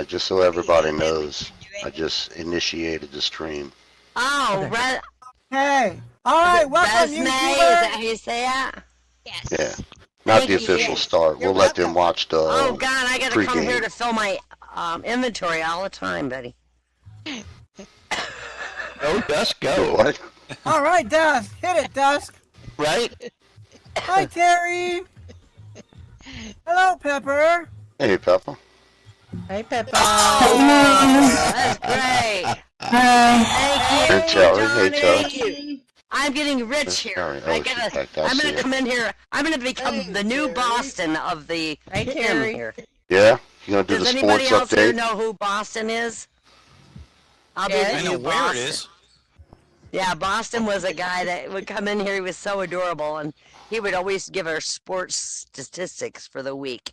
Just so everybody knows, I just initiated the stream. Oh, Hey. All right, welcome, resume, is YouTuber. that how you say it? Yes. Yeah. Not the Thank you. official start. You're We'll let them welcome. watch the Oh, God, I got to come pregame. here to fill my inventory all the time, buddy. Go, Dusk, go. What? All right, Dusk. Hit it, Dusk. Right? Hi, Terry. Hello, Pepper. Hey, Pepper. Hey, Peppa. Oh, that's great. Thank you, Hey, Terry. Hey, Johnny. Terry. I'm getting rich That's here. Terry. Oh, I she's gotta, back. I I'm see gonna it. come in here. I'm gonna become the new Boston of the Hey, gym Terry. here. Yeah? You gonna do Does the anybody sports else here update? know who Boston is? I'll Yes. be I the know new where Boston. it is. Yeah, Boston was a guy that would come in here. He was so adorable, and he would always give our sports statistics for the week.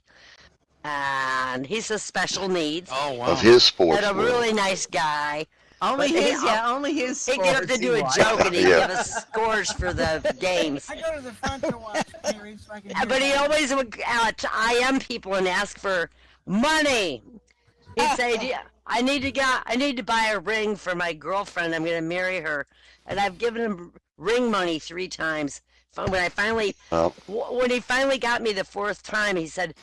And he's a special needs, Oh, wow. Of his sports and a world. really nice guy. Only But his, he- yeah, only his. He'd get up to sports do he a watched. joke, and he'd Yeah. give us scores for the games. I go to the front to watch Terry so I can hear But he that. always would IM people and ask for money. He'd say, I need to buy a ring for my girlfriend. I'm going to marry her. And I've given him ring money 3 times. When I finally, Oh. when he finally got me the 4th time, he said,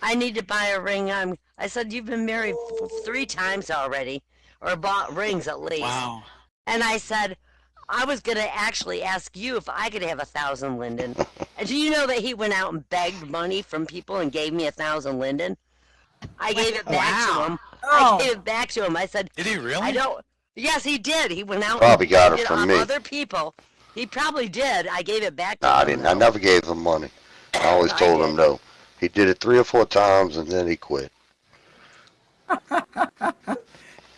I need to buy a ring. I said, you've been married 3 times already, or bought rings at least. Wow. And I said, I was going to actually ask you if I could have 1,000 linden. And do you know that he went out and begged money from people and gave me 1,000 linden? I gave it back to him. Oh. I gave it back to him. I said, Did he really? I don't. Yes, he did. He went out Probably and got begged it it from off me. other people. He probably did. I gave it back to Nah, I him. didn't. I never gave him money. I always I told did. him no. He did it 3 or 4 times and then he quit.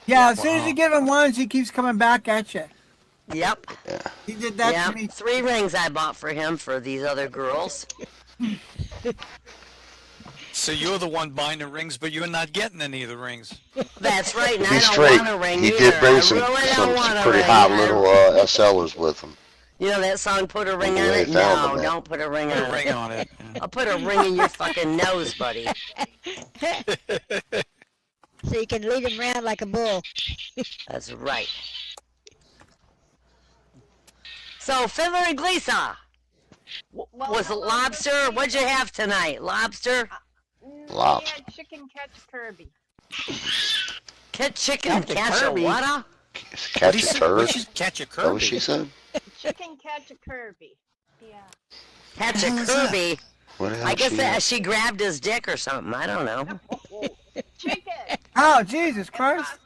Yeah, as soon as Wow. you give him ones, he keeps coming back at you. Yep. He did that Yep. to me. 3 rings I bought for him for these other girls. So you're the one buying the rings, but you're not getting any of the rings. That's right. And Be I don't straight. want a ring He either. did bring I some, really some, don't want some a pretty ring. hot I- little SLers with him. You know that song, Put a Ring The on way It? it sounded, No, man. don't put a ring Put on a ring it. on it. I'll put a ring in your fucking nose, buddy. So you can lead him around like a bull. That's right. So, Fiddler and Glisa, was it lobster? What'd you have tonight? Lobster? Lobster. We had chicken catch Kirby. Chicken Captain catch a Kirby. what? Catch a turd? Is Catch a that what she Kirby. said? Chicken catch a Kirby. Yeah. Catch a Kirby. What the hell I guess she that she grabbed his dick or something. I don't know. Chicken. Oh, Jesus Christ. Pasta.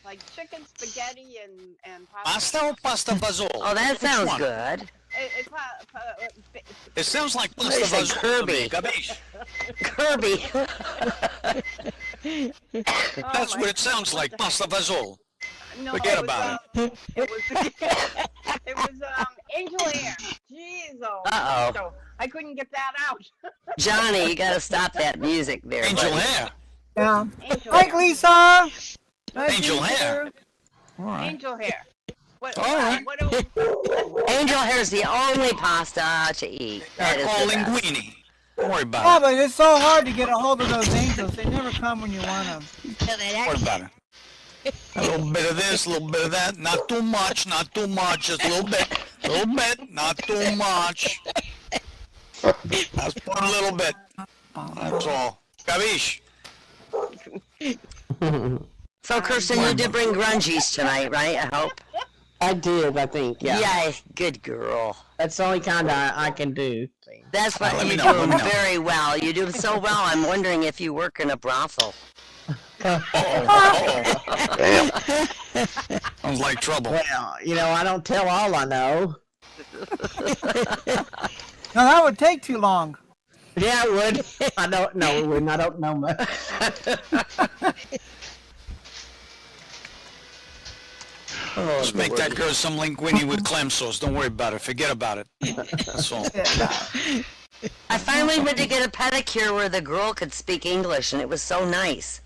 Like chicken spaghetti and pasta. Pasta or pasta vazol? Oh, that Which sounds one? good. It sounds like What pasta is it, vazol. Kirby? Gabish. Kirby. That's what it sounds like, pasta vazol. No, Forget it was, about it was it was angel hair. Jeez, oh. Uh-oh. So I couldn't get that out. Johnny, you gotta stop that music there. Angel buddy. hair. Yeah. Angel Hi, hair. Lisa. Nice Angel to meet hair. you. All right. Angel hair. What? All right. What do Angel hair is the only pasta to eat. That is All the best. linguine. Don't worry Yeah, about it. but it's so hard to get a hold of those angels. They never come when you want them. So that Don't worry about it. A little bit of this, a little bit of that. Not too much, not too much. Just a little bit, not too much. Just put a little bit. That's all. Gabish. So, Kirsten, you did bring grungies tonight, right? I hope. I did, I think. Yeah. Good girl. That's the only kind I can do. That's what Let me you know, do let me know. very well. You do so well. I'm wondering if you work in a brothel. Damn. Sounds like trouble. Well, I don't tell all I know. No, that would take too long. Yeah, it would. I don't know. It wouldn't. I don't know much. Just make that girl some linguine with clam sauce. Don't worry about it. Forget about it. That's all. I finally went to get a pedicure where the girl could speak English, and it was so nice.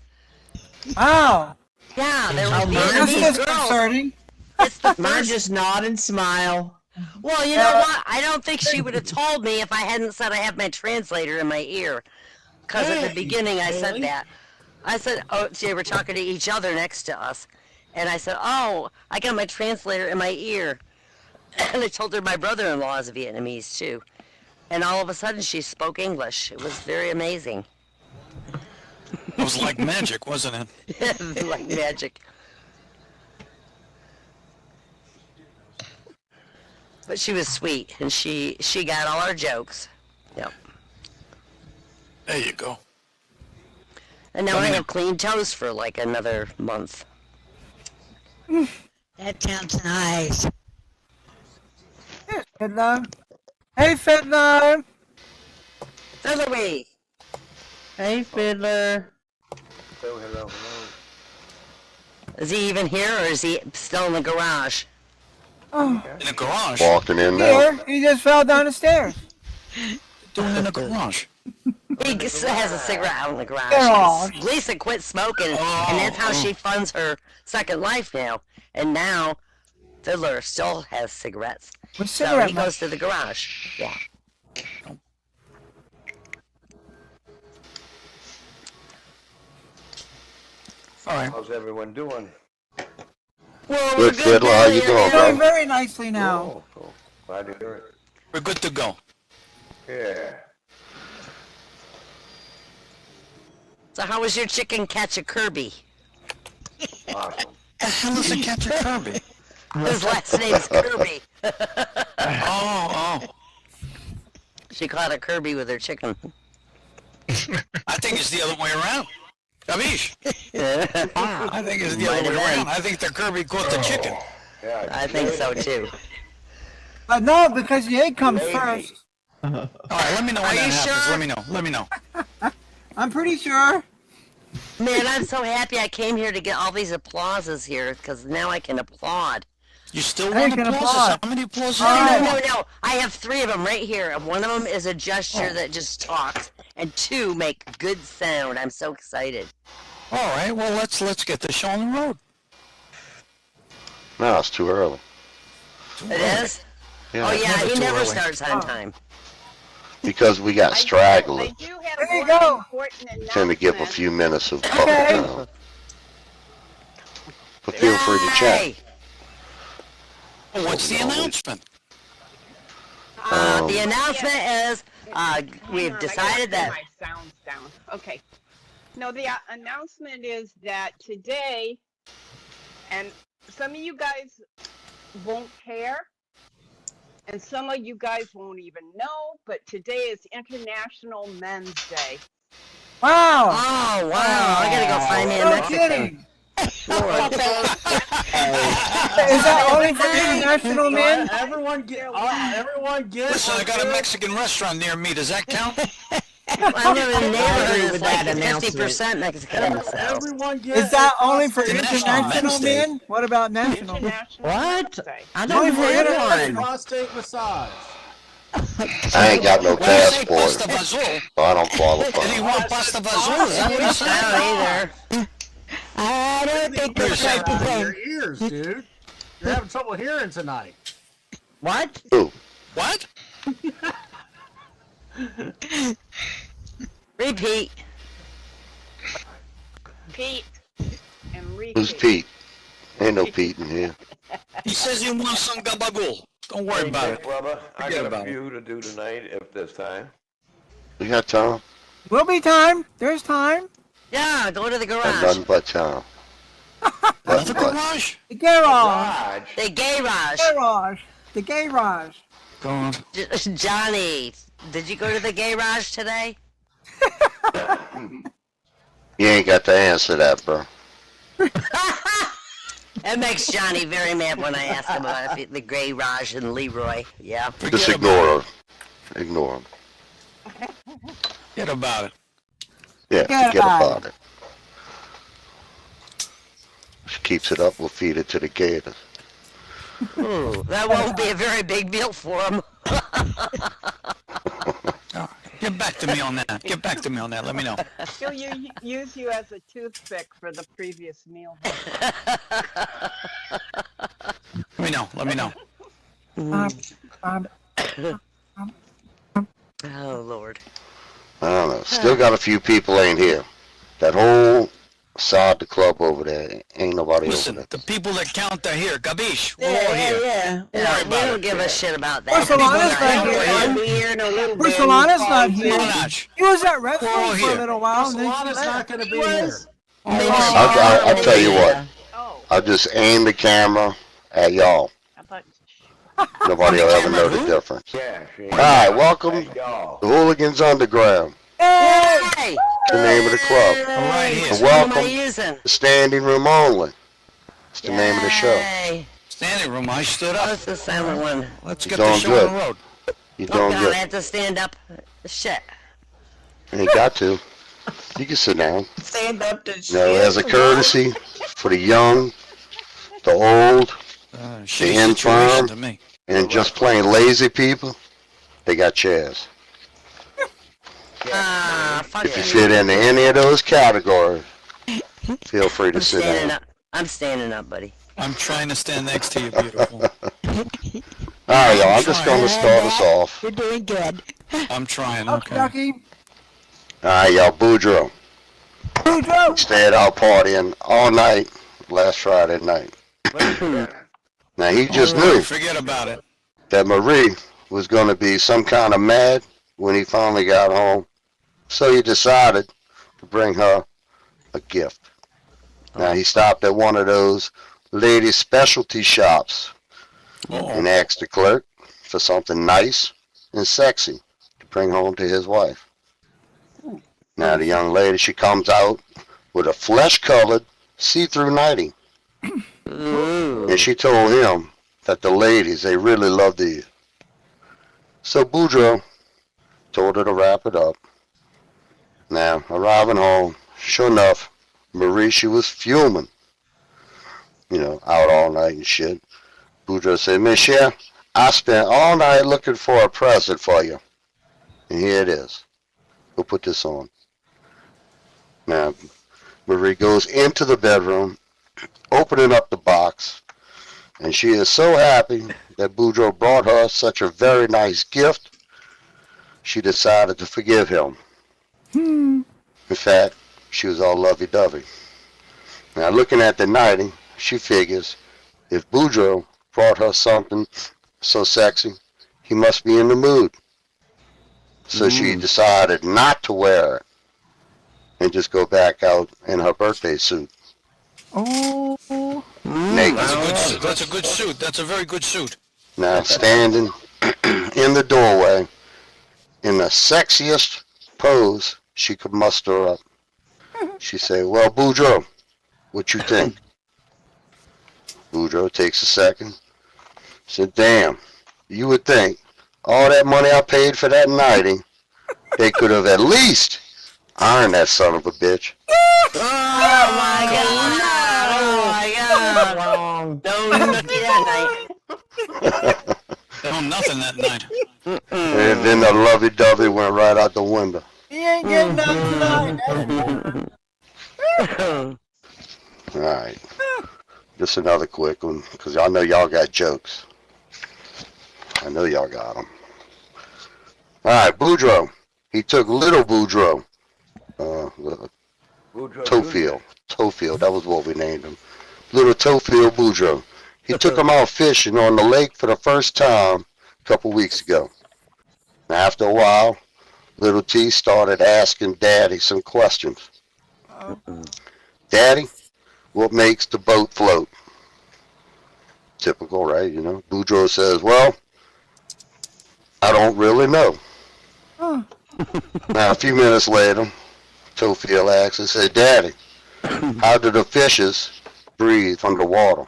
Oh, Yeah, there Oh, were mine that's Vietnamese girls. disconcerting. It's the Mine first. just nod and smile. Well, you know what? I don't think she would have told me if I hadn't said I have my translator in my ear. Because at the beginning I said that. I said, oh, they were talking to each other next to us. And I said, oh, I got my translator in my ear. And I told her my brother-in-law is Vietnamese, too. And all of a sudden she spoke English. It was very amazing. It was like magic, wasn't it? Like magic. But she was sweet, and she got all our jokes. Yep. There you go. And now I have clean toes for like another month. That sounds nice. Yes, Fiddler. Hey, Fiddler. Featherweight. Hey, Fiddler. Hello. Is he even here, or is he still in the garage? Oh, In the garage. Walking in now. here. He just fell down the stairs. Doing in the garage. He has a cigarette out in the garage. Garage. Lisa quit smoking, and that's how she funds her second life now. And now, Fiddler still has cigarettes. With So cigarette he goes to the garage. Yeah. All right. How's everyone doing? Well, Good, Fiddler. How you doing, Doing bro? very nicely now. Oh, cool. Glad to hear it. We're good to go. Yeah. So how was your chicken catch a Kirby? Awesome. The hell is a catcher Kirby? His last name's Kirby. Oh. She caught a Kirby with her chicken. I think it's the other way around. Avish. I think it's the Might other way have been. around. I think the Kirby caught the chicken. Yeah. I think so too. But no, because the egg comes first. All right, let me know when Are that you happens. sure? Let me know. I'm pretty sure. Man, I'm so happy I came here to get all these applauses here, because now I can applaud. You still Hey, want can applauses? applaud. How many applauses? No. I have 3 of them right here. And one of them is a gesture that just talks, and 2 make good sound. I'm so excited. All right, well let's get the show on the road. No, it's too early. It is? Yeah. Oh, yeah, he too never early. starts on time. Because we got stragglers. I do have There you one go. important Tend to give a announcement. few minutes of Okay. public time. But feel free to chat. Yay! Oh, what's the announcement? The announcement is we've Hang on, I decided gotta that. turn my sounds down. Okay. No, the announcement is that today, and some of you guys won't care, and some of you guys won't even know, but today is International Men's Day. Wow. Oh, wow. I gotta go find me a No Mexican. kidding. Is that only for international men? Everyone get. Listen, I got a Mexican restaurant near me. Does that count? I live in a neighborhood with that's that like announcement. 50% Mexican. So. Everyone get. Is that only for International international Men's Day. men? What about national men? International What? Men's Day. I Only don't for have international. one. Prostate massage. I ain't got no When you say pasta passport, vazul, so I don't did he qualify. want pasta vazul? Is that what he I said? don't either. I don't think that's You're quite the Out of same. your ears, dude. You're having trouble hearing tonight. What? Who? What? Repeat. Pete and Ricky. Who's Pete? Ain't no Pete in here. He says he wants some gabagool. Don't worry about Hey, it. brother, I Forget got about a it. few to do tonight if there's time. We got time? Will be time. There's time. Yeah, go to the Got garage. nothing but time. Another Nothing but. garage? The garage. Raj, The garage. Garage. The garage. Go on. Johnny, did you go to the garage today? You ain't got to answer that, bro. It makes Johnny very mad when I ask him about the garage and Leroy. Yeah. Just ignore her. Ignore him. Forget about it. Yeah, Forget forget about about it. She keeps it up, we'll feed it to the gators. Ooh, that won't be a very big meal for him. Get back to me on that. Get back to me on that. Let me know. He'll use you as a toothpick for the previous meal. Let me know. Let me know. Oh Lord. I don't know. Still got a few people ain't here. That whole side the club over there, ain't nobody Listen, over the there. people that count are here. Gabish, we're Yeah, all yeah, here. yeah. Don't worry Yeah, we about don't it. give a shit about Poor that. Solana's People not that here. count Be are here. here in a little Poor bit. Solana's not here. Monarch. He was at We're all wrestling for a here. little while, and then she Solana's not left. going to He be was. here. Maybe Oh. she I'll maybe tell you what. Oh, I'll just aim the camera at y'all. I thought. Nobody will ever know the Who? difference. Yeah, she All right, welcome Thank y'all. to Hooligans Underground. Hey! Hey! It's the name of the club. Right here. Which And one am I welcome. using? The standing room only. It's the name of the show. Yay. Standing room. I stood Oh, up. it's the silent one. Let's You're get the doing show good. on the road. You're Oh doing God, good. I have to stand up. Shit. You ain't got to. You can sit down. Stand up to You know, as a shit. courtesy for the young, the old, Shitty infirm. situation to me. and just plain lazy people, they got chairs. Fuck If you you. fit into any of those categories, feel free to I'm sit standing down. up. I'm standing up, buddy. I'm trying to stand next to you, beautiful. All right, y'all, I'm just going to start us off. You're doing good. I'm trying. Okie Okay. dokie. All right, y'all, Boudreaux. Boudreaux. Stayed out partying all night last Friday night. Now, he just All right, knew forget about it. that Marie was going to be some kind of mad when he finally got home, so he decided to bring her a gift. Now, he stopped at one of those ladies' specialty shops and asked the clerk for something nice and sexy to bring home to his wife. Now, the young lady, she comes out with a flesh-colored see-through nightie. And she told him that the ladies, they really love these. So Boudreaux told her to wrap it up. Now, arriving home, sure enough, Marie, she was fuming. You know, out all night and shit. Boudreaux said, Michelle, I spent all night looking for a present for you. And here it is. We'll put this on. Now, Marie goes into the bedroom, opening up the box, and she is so happy that Boudreaux brought her such a very nice gift, she decided to forgive him. In fact, she was all lovey-dovey. Now, looking at the nightie, she figures if Boudreaux brought her something so sexy, he must be in the mood. So she decided not to wear it and just go back out in her birthday suit. Oh. Naked. That's a good suit. That's a very good suit. Now standing in the doorway in the sexiest pose she could muster up. She said, well, Boudreaux, what you think? Boudreaux takes a second. Said, damn, you would think all that money I paid for that nightie, they could have at least ironed that son of a bitch. Oh my God! Oh my God! Don't look that night. No, nothing that night. And then the lovey-dovey went right out the window. He ain't getting nothing tonight. All right. Just another quick one, because I know y'all got jokes. I know y'all got them. All right, Boudreaux. He took little Boudreaux, Toefield, that was what we named him. Little Toefield Boudreaux. He took him out fishing on the lake for the first time a couple weeks ago. And after a while, little T started asking Daddy some questions. Daddy, what makes the boat float? Typical, right? You know, Boudreaux says, well, I don't really know. Now, a few minutes later, Toefield asks and says, Daddy, how do the fishes breathe underwater?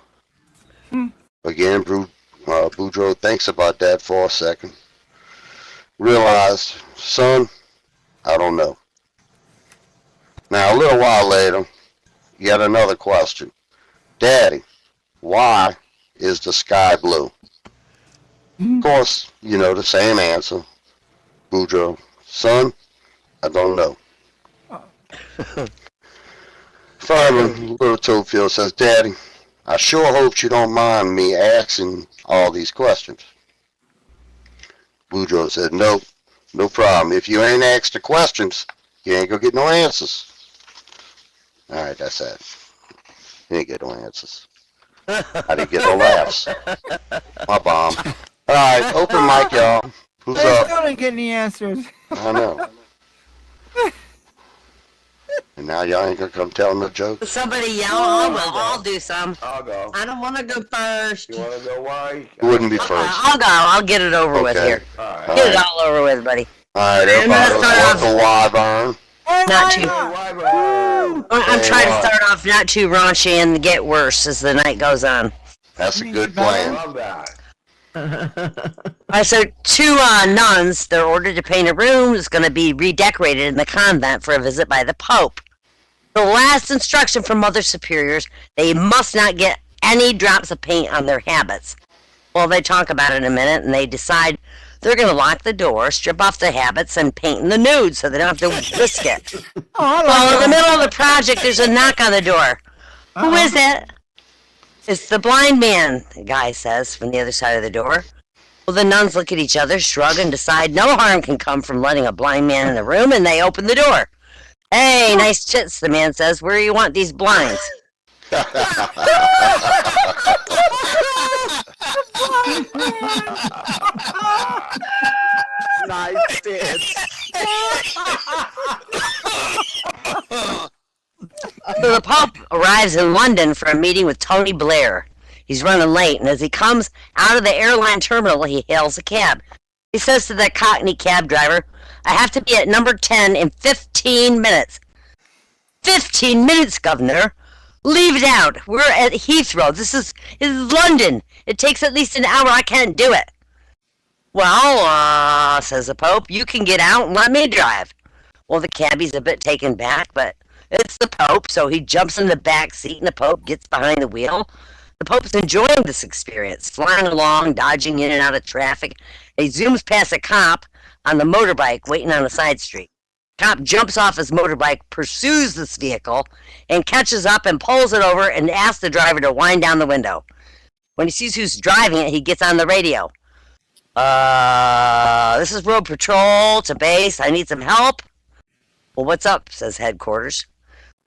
Again, Boudreaux thinks about that for a second. Realized, son, I don't know. Now, a little while later, yet another question. Daddy, why is the sky blue? Of course, you know the same answer. Boudreaux, son, I don't know. Finally, little Toefield says, Daddy, I sure hope you don't mind me asking all these questions. Boudreaux said, nope, no problem. If you ain't asked the questions, you ain't gonna get no answers. All right, that's it. You ain't get no answers. I didn't get no laughs. My bomb. All right, open mic, y'all. Who's They up? still didn't get any answers. I know. And now y'all ain't gonna come tell no jokes? Somebody yell, I'll do some. I'll go. I don't want to go first. You wanna go, why? Who wouldn't be first? I'll go. I'll get it over with Okay. here. Alright. Get it all over with, buddy. All right, I'm everybody, gonna let's start work the Wyvern. Not too. Wyvern. I'm Hey, trying to what? start off not too raunchy and get worse as the night goes on. That's a good plan. Love that. So two nuns, they're ordered to paint a room that's going to be redecorated in the convent for a visit by the Pope. The last instruction from Mother Superiors, they must not get any drops of paint on their habits. Well, they talk about it in a minute, and they decide they're going to lock the door, strip off the habits, and paint in the nude so they don't have to risk it. Well, in the middle of the project, there's a knock on the door. Who is it? It's the blind man, the guy says from the other side of the door. Well, the nuns look at each other, shrug, and decide no harm can come from letting a blind man in the room, and they open the door. Hey, nice tits, the man says. Where do you want these blinds? Nice tits. So the Pope arrives in London for a meeting with Tony Blair. He's running late, and as he comes out of the airline terminal, he hails a cab. He says to the Cockney cab driver, I have to be at number 10 in 15 minutes. 15 minutes, Governor. Leave it out. We're at Heathrow. This is London. It takes at least an hour. I can't do it. Well, says the Pope, you can get out and let me drive. Well, the cabbie's a bit taken back, but it's the Pope, so he jumps in the back seat and the Pope gets behind the wheel. The Pope's enjoying this experience, flying along, dodging in and out of traffic. He zooms past a cop on the motorbike waiting on a side street. Cop jumps off his motorbike, pursues this vehicle, and catches up and pulls it over and asks the driver to wind down the window. When he sees who's driving it, he gets on the radio. This is Road Patrol to base. I need some help. Well, what's up, says headquarters.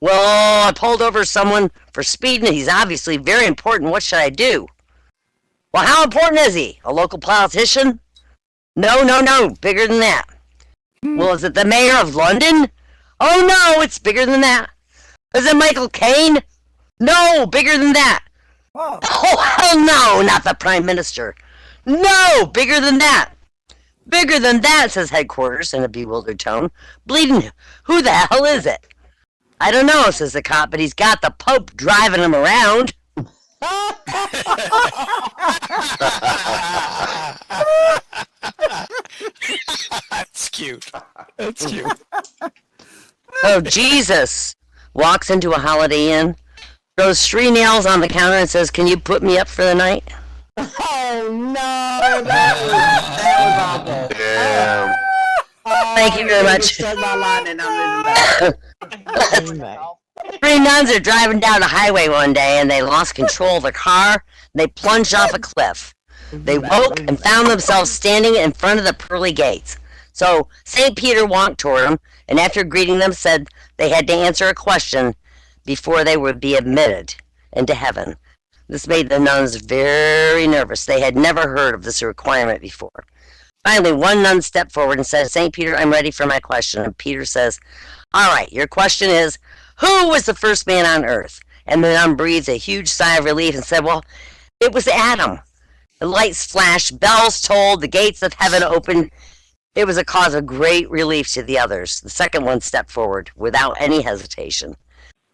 Well, I pulled over someone for speeding. He's obviously very important. What should I do? Well, how important is he? A local politician? No. Bigger than that. Well, is it the mayor of London? Oh, no, it's bigger than that. Is it Michael Caine? No, bigger than that. Oh. Oh, hell no, not the prime minister. No, bigger than that. Bigger than that, says headquarters in a bewildered tone. Bleeding, who the hell is it? I don't know, says the cop, but he's got the Pope driving him around. That's cute. That's cute. Oh, Jesus. Walks into a Holiday Inn, throws 3 nails on the counter and says, can you put me up for the night? Oh no, that was awful. Damn. Thank you very much. Struck my line and I'm leaving back. 3 nuns are driving down a highway one day and they lost control of their car. They plunged off a cliff. They woke and found themselves standing in front of the pearly gates. So St. Peter walked toward them and after greeting them said they had to answer a question before they would be admitted into heaven. This made the nuns very nervous. They had never heard of this requirement before. Finally, one nun stepped forward and said, St. Peter, I'm ready for my question. And Peter says, all right, your question is, who was the first man on earth? And the nun breathed a huge sigh of relief and said, well, it was Adam. The lights flashed, bells tolled, the gates of heaven opened. It was a cause of great relief to the others. The second one stepped forward without any hesitation.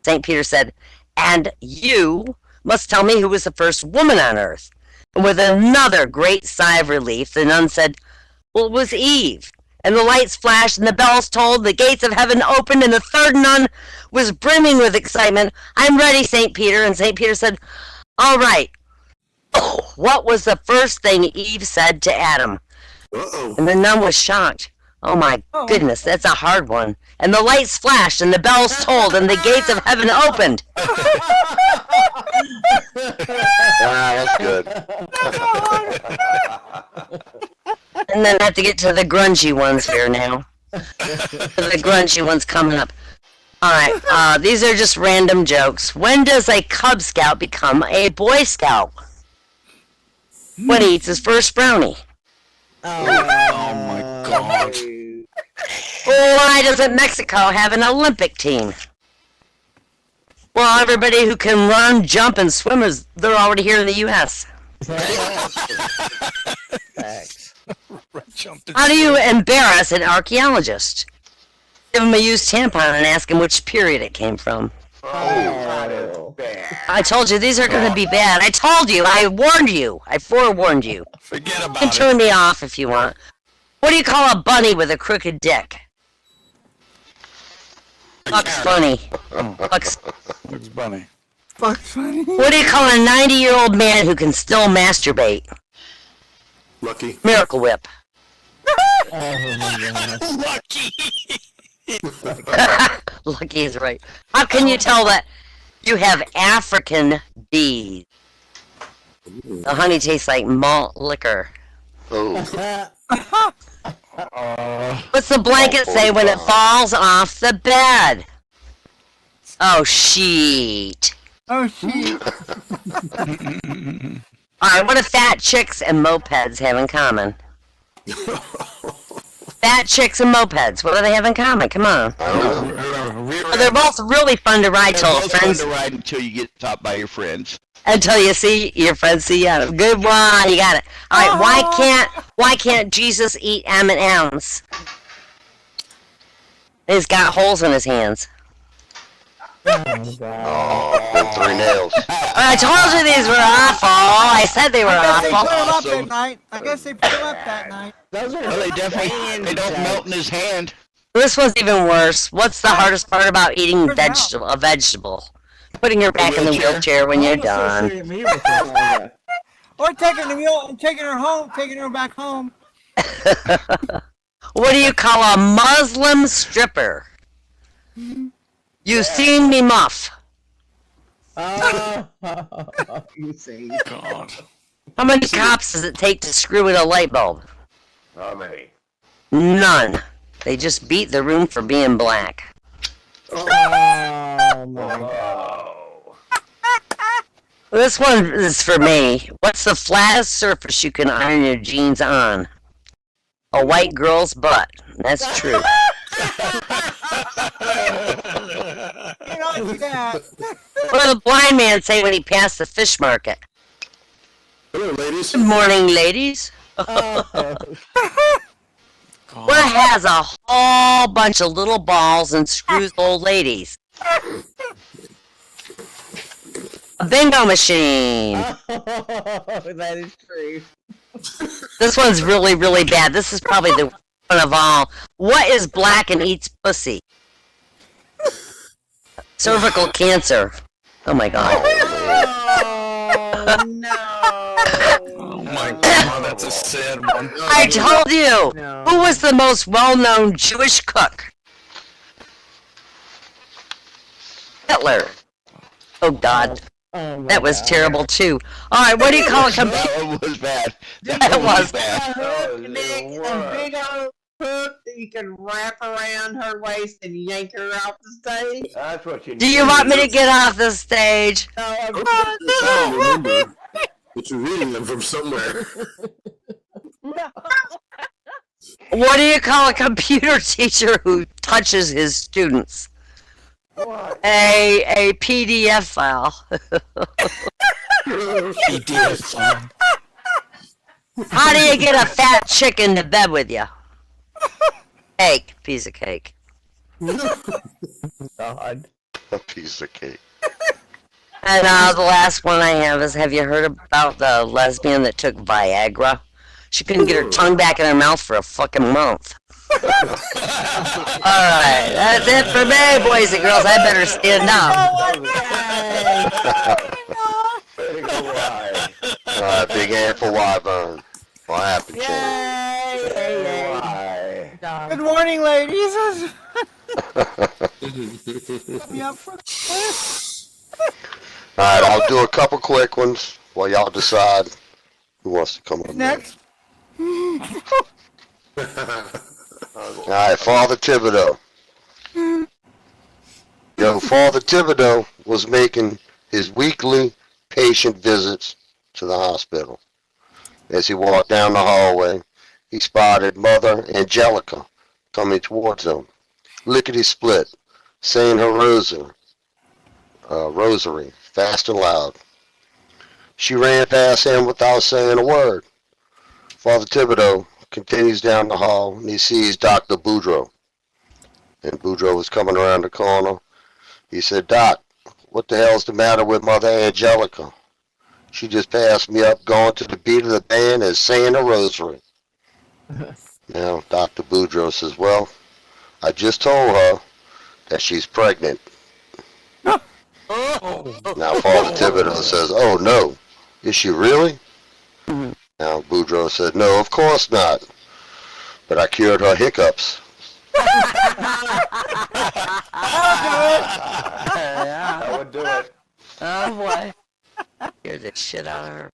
St. Peter said, and you must tell me who was the first woman on earth. And with another great sigh of relief, the nun said, well, it was Eve. And the lights flashed and the bells tolled, the gates of heaven opened, and the third nun was brimming with excitement. I'm ready, St. Peter. And St. Peter said, all right. What was the first thing Eve said to Adam? Uh-oh. And the nun was shocked. Oh my goodness, that's a hard one. And the lights flashed and the bells tolled and the gates of heaven opened. Ah, that's good. And then I have to get to the grungy ones here now. The grungy ones coming up. Alright, these are just random jokes. When does a Cub Scout become a Boy Scout? When he eats his first brownie. Oh my God. Why doesn't Mexico have an Olympic team? Well, everybody who can run, jump, and swim they're already here in the U.S. Thanks. How do you embarrass an archaeologist? Give him a used tampon and ask him which period it came from. Oh, I told you these are going to be bad. I told you. I warned you. I forewarned you. Forget You about can it. turn me off if you want. What do you call a bunny with a crooked dick? Buck's funny. Buck's. Bugs Bunny. Fuck's funny. What do you call a 90-year-old man who can still masturbate? Lucky. Miracle Whip. Lucky. Lucky is right. How can you tell that you have African bees? The honey tastes like malt liquor. Oh, What's the blanket say when it falls off the bed? Oh, sheet. Oh, shit. Alright, what do fat chicks and mopeds have in common? Fat chicks and mopeds, what do they have in common? Come on. Well, they're both really fun to ride till friends ride until you get stopped by your friends. until you see your friends see you. Good one, you got it. Alright, why can't Jesus eat M&Ms? He's got holes in his hands. oh, 3 nails. I told you these were awful. I said they were I guess they awful. put him up Awesome. that night. I guess they put him up that night. Those are Well, they definitely they don't melt in his hand. This one's even worse. What's the hardest part about eating Where's Mel? a vegetable? Putting her back in the wheelchair? wheelchair when you're Don't done. associate me with this. Or taking the mule and taking her home, taking her back home. What do you call a Muslim stripper? You seen me muff. You see. God. How many cops does it take to screw in a light bulb? How many? None. They just beat the room for being black. Oh my. Oh. This one is for me. What's the flattest surface you can iron your jeans on? A white girl's butt. That's true. You know, do that. What did the blind man say when he passed the fish market? Hello, ladies. Good morning, ladies. Oh. What has a whole bunch of little balls and screws old ladies? A bingo machine. That is true. This one's really, really bad. This is probably the one of all. What is black and eats pussy? Cervical cancer. Oh my god. Oh, no. Oh my God, that's a sad one. I told you! No. Who was the most well-known Jewish cook? Hitler. Oh god. Oh my That was God. terrible too. Alright, what do you call a computer? That one was bad. That one was. bad. A big old hook that you can wrap around her waist and yank her off the stage. That's what you need. Do you want me to get off the stage? No, I'm Remember that you're reading them from somewhere. What do you call a computer teacher who touches his students? What? A PDF file. PDF. How do you get a fat chicken to bed with you? Cake. Piece of cake. God. A piece of cake. And the last one I have is, have you heard about the lesbian that took Viagra? She couldn't get her tongue back in her mouth for a fucking month. Alright, that's it for me, boys and girls. I better stand up. Way to go, why? Big hand for Wyvern. What happened, Shane? Why? Good morning, ladies. Yep. Alright, I'll do a couple quick ones while y'all decide who wants to come up Next. All right, Father Thibodeau. Yo, Father Thibodeau was making his weekly patient visits to the hospital. As he walked down the hallway, he spotted Mother Angelica coming towards him, lickety-split, saying her rosary, fast and loud. She ran past him without saying a word. Father Thibodeau continues down the hall, and he sees Dr. Boudreaux. And Boudreaux was coming around the corner. He said, Doc, what the hell's the matter with Mother Angelica? She just passed me up going to the beat of the band and saying a rosary. Now, Dr. Boudreaux says, well, I just told her that she's pregnant. Now, Father Thibodeau says, oh, no. Is she really? Now, Boudreaux said, no, of course not. But I cured her hiccups. That would do it. Oh boy. Scared the shit out of her.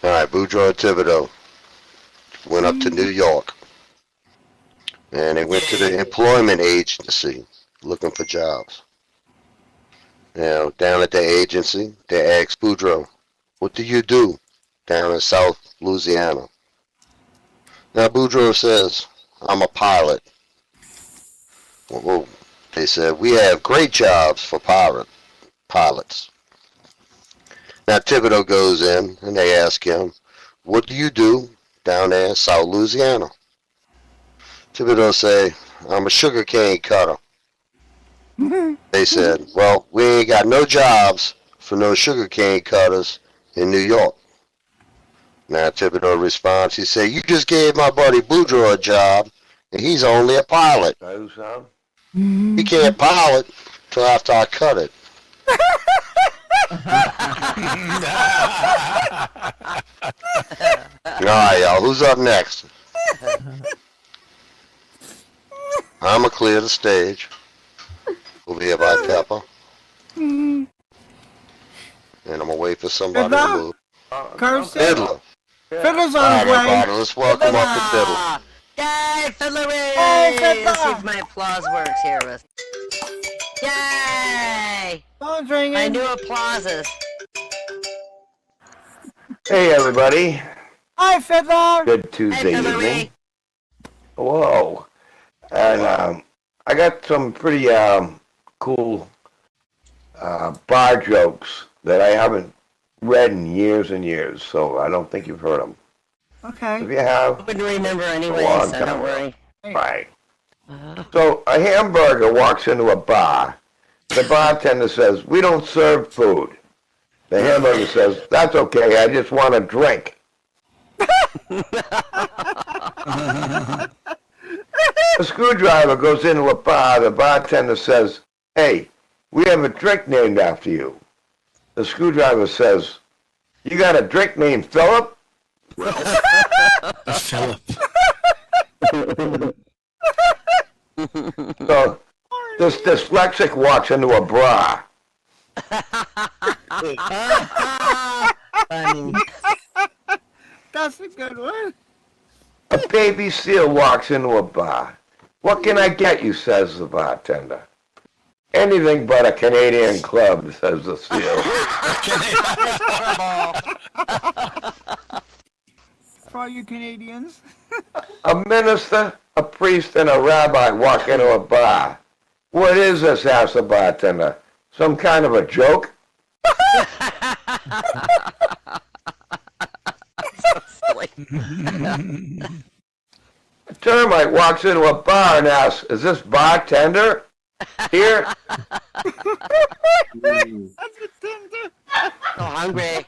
All right, Boudreaux and Thibodeau went up to New York. And they went to the employment agency looking for jobs. Now, down at the agency, they asked Boudreaux, what do you do down in South Louisiana? Now, Boudreaux says, I'm a pilot. Well, they said, we have great jobs for pilots. Now, Thibodeau goes in, and they ask him, what do you do down there in South Louisiana? Thibodeau say, I'm a sugarcane cutter. They said, well, we ain't got no jobs for no sugarcane cutters in New York. Now Thibodeau responds, he said, you just gave my buddy Boudreaux a job, and he's only a pilot. He can't pilot till after I cut it. All right, y'all, who's up next? I'm going to clear the stage. Over here by Pepper. And I'm going to wait for somebody to move. Fiddler. Fiddler's All on right, his way. everybody, let's welcome up to Fiddler. Yay, Fiddler! Hey, Fiddler! Let's see if my applause works here. Yay! Phone's ringing. My new applauses. Hey everybody, Hi, Fiddler. good Tuesday Hey, Fiddler. evening. Whoa, and I got some pretty cool bar jokes that I haven't read in years and years, so I don't think you've heard them. Okay. If you have, I wouldn't remember anyway, long so time don't ago. worry. right. So a hamburger walks into a bar. The bartender says, "We don't serve food." The hamburger says, "That's okay, I just want a drink." A screwdriver goes into a bar. The bartender says, "Hey, we have a drink named after you." The screwdriver says, "You got a drink named Philip?" Philip. So this dyslexic walks into a bra. Funny. That's a good one. A baby seal walks into a bar. "What can I get you?" says the bartender. "Anything but a Canadian club," says the seal. For all you Canadians. A minister, a priest, and a rabbi walk into a bar. "What is this?" asks the bartender. "Some kind of a joke?" Silly. A termite walks into a bar and asks, "Is this bartender here?" That's a tender. So hungry.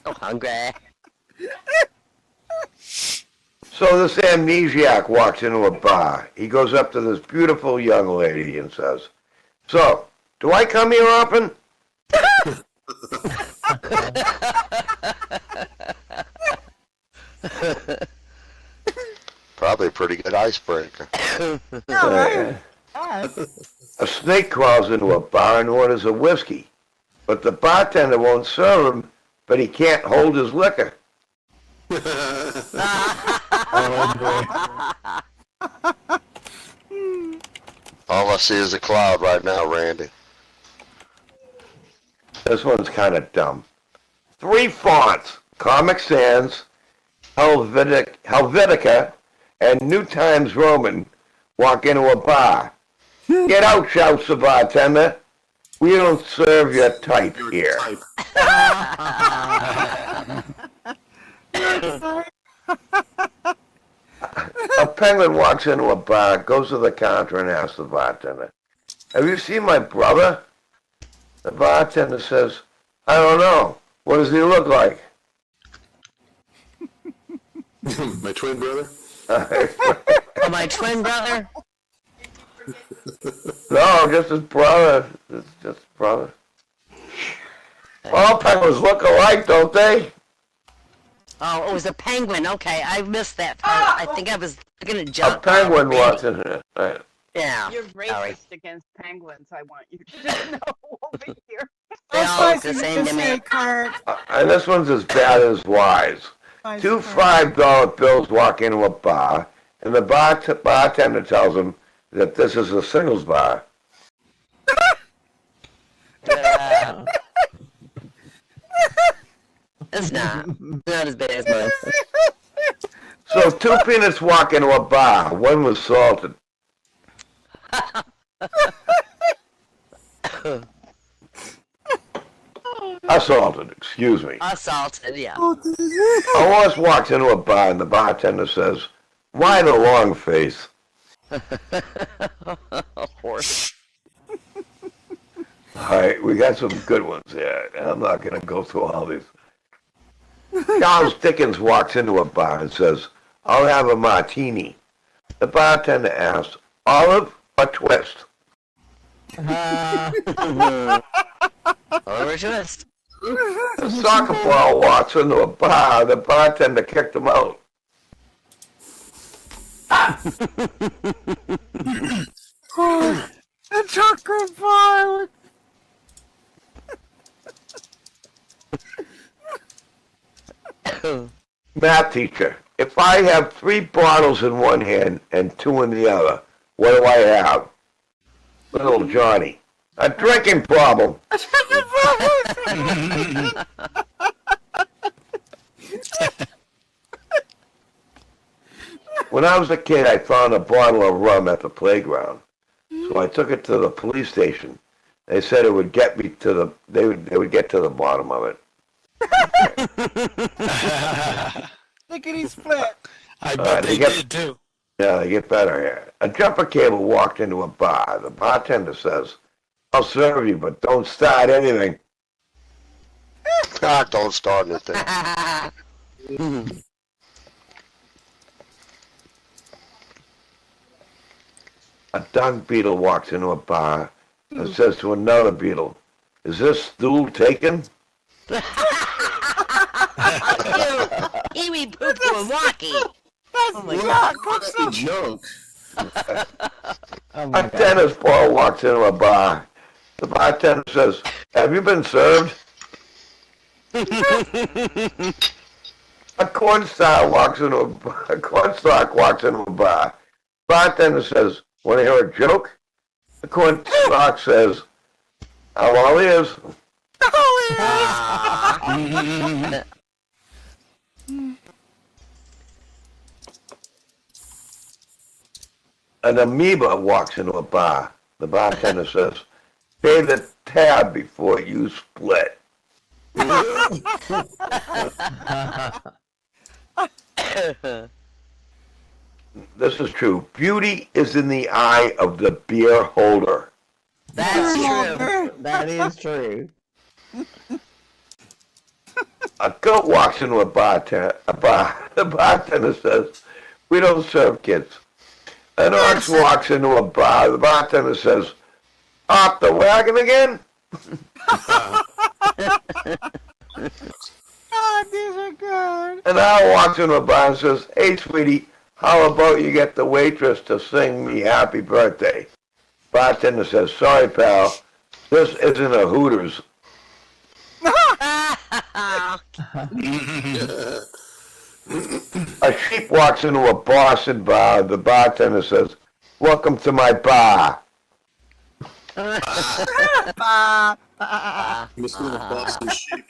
So hungry. So this amnesiac walks into a bar. He goes up to this beautiful young lady and says, "So, do I come here often?" Probably a pretty good icebreaker. All right. A snake crawls into a bar and orders a whiskey. but the bartender won't serve him, but he can't hold his liquor. All I see is a cloud right now, Randy. This one's kind of dumb. 3 fonts, Comic Sans, Helvetica, and New Times Roman walk into a bar. Get out, shouts the bartender. We don't serve your type here. A penguin walks into a bar, goes to the counter and asks the bartender, "Have you seen my brother?" The bartender says, "I don't know. What does he look like?" My twin brother? Oh, my twin brother? No, just his brother. It's just his brother. All penguins look alike, don't they? Oh, it was a penguin. Okay, I missed that part. I think I was going to jump. A penguin walks in here. Right. Yeah. You're racist against penguins. I want you to know over here. They all look the same to me. And this one's as bad as wise. 2 $5 bills walk into a bar, and the bartender tells them that this is a singles bar. It's not. Not as bad as mine. So 2 peanuts walk into a bar. One was salted. Assaulted, excuse me. Assaulted, yeah. A horse walks into a bar and the bartender says, "Why the long face?" Horse. All right, we got some good ones here, and I'm not going to go through all these. Charles Dickens walks into a bar and says, "I'll have a martini." The bartender asks, "Olive or twist?" Oliver Twist. A soccer ball walks into a bar. The bartender kicked him out. A chocolate bar. Math teacher, if I have 3 bottles in one hand and 2 in the other, what do I have? Little Johnny. A drinking problem. When I was a kid, I found a bottle of rum at the playground. So I took it to the police station. They said it would get me to the, they would get to the bottom of it. Lickety split. I bet they did too. Yeah, they get better here. A jumper cable walked into a bar. The bartender says, "I'll serve you, but don't start anything." God, don't start anything. A dung beetle walks into a bar and says to another beetle, "Is this stool taken?" Kiwi poo poo and walkie. That's That's a joke. A tennis ball walks into a bar. The bartender says, "Have you been served?" A cornstalk walks into a bar. Bartender says, "Want to hear a joke?" The cornstalk says, "I'm all ears." An amoeba walks into a bar. The bartender says, "Pay the tab before you split." This is true. Beauty is in the eye of the beer holder. That's true. That is true. A goat walks into a bar. The bartender says, "We don't serve kids." An ox walks into a bar. The bartender says, "Off the wagon again?" God, these are good. An owl walks into a bar and says, "Hey, sweetie, how about you get the waitress to sing me happy birthday?" Bartender says, "Sorry, pal, this isn't a Hooters." A sheep walks into a Boston bar. The bartender says, "Welcome to my bar." Must be the Boston sheep.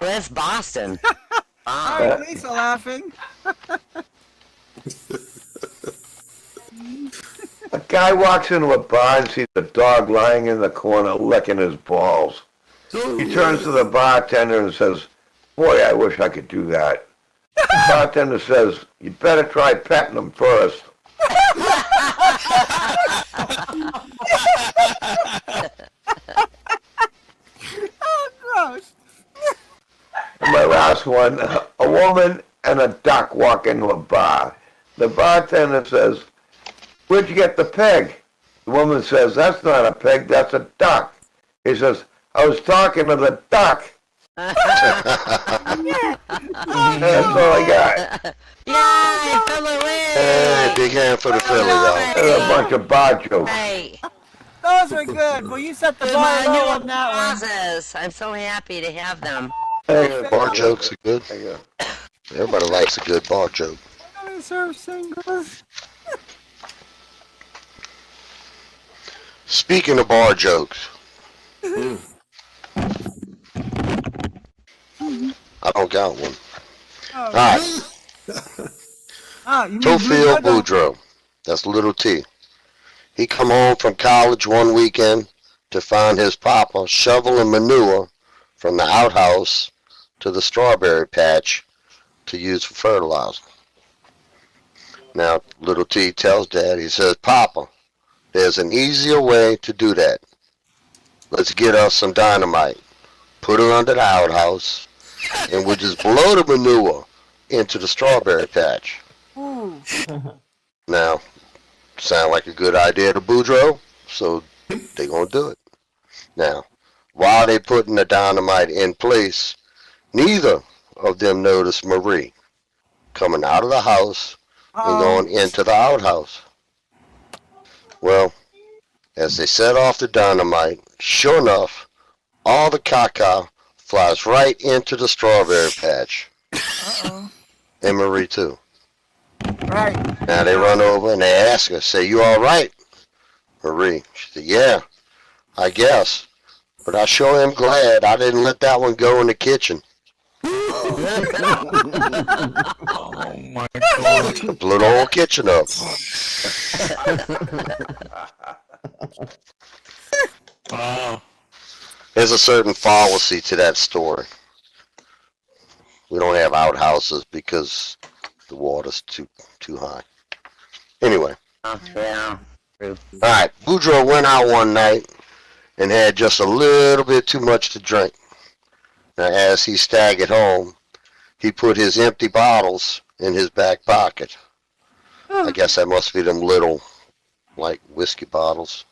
That's Boston. All right, Lisa laughing. A guy walks into a bar and sees a dog lying in the corner licking his balls. He turns to the bartender and says, "Boy, I wish I could do that." The bartender says, "You better try petting him first." Oh, gross. And my last one, a woman and a duck walk into a bar. The bartender says, "Where'd you get the pig?" The woman says, "That's not a pig, that's a duck." He says, "I was talking to the duck." That's all I got. Yay, Philly wins! Hey, big hand for the Philly, though. And a bunch of bar jokes. Hey, Those are good. Well, you set the bar my low new on that one. applauses. I'm so happy to have them. Hey, Bar jokes are good. Everybody likes a good bar joke. I'm gonna serve singles. Speaking of bar jokes, I don't got one. Oh, All right, oh, you mean Tofield Blue Boudreaux. That's little T. He come home from college one weekend to find his papa shoveling manure from the outhouse to the strawberry patch to use for fertilizer. Now, little T tells Dad, he says, "Papa, there's an easier way to do that. Let's get us some dynamite, put her under the outhouse, and we'll just blow the manure into the strawberry patch." Ooh. Now, sound like a good idea to Boudreaux, so they gonna do it. Now, while they putting the dynamite in place, neither of them noticed Marie coming out of the house and going into the outhouse. Well, as they set off the dynamite, sure enough, all the caca flies right into the strawberry patch. And Marie too. Right. Now they run over and they ask her, say, "You all right?" Marie, she said, "Yeah, I guess. But I sure am glad I didn't let that one go in the kitchen." Oh my God. Blew the whole kitchen up. There's a certain fallacy to that story. We don't have outhouses because the water's too high. Anyway. Yeah. All right, Boudreaux went out one night and had just a little bit too much to drink. Now, as he staggered home, he put his empty bottles in his back pocket. I guess that must be them little, like, whiskey bottles.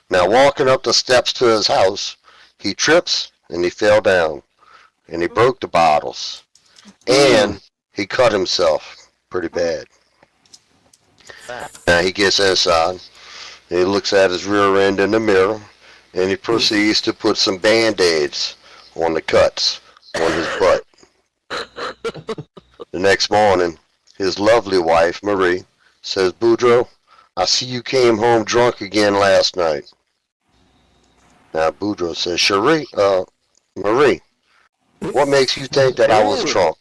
Now, walking up the steps to his house, he trips and he fell down, and he broke the bottles, and he cut himself pretty bad. Now, he gets inside, and he looks at his rear end in the mirror, and he proceeds to put some Band-Aids on the cuts on his butt. The next morning, his lovely wife, Marie, says, "Boudreaux, I see you came home drunk again last night." Now, Boudreaux says, Marie, what makes you think that I was drunk?"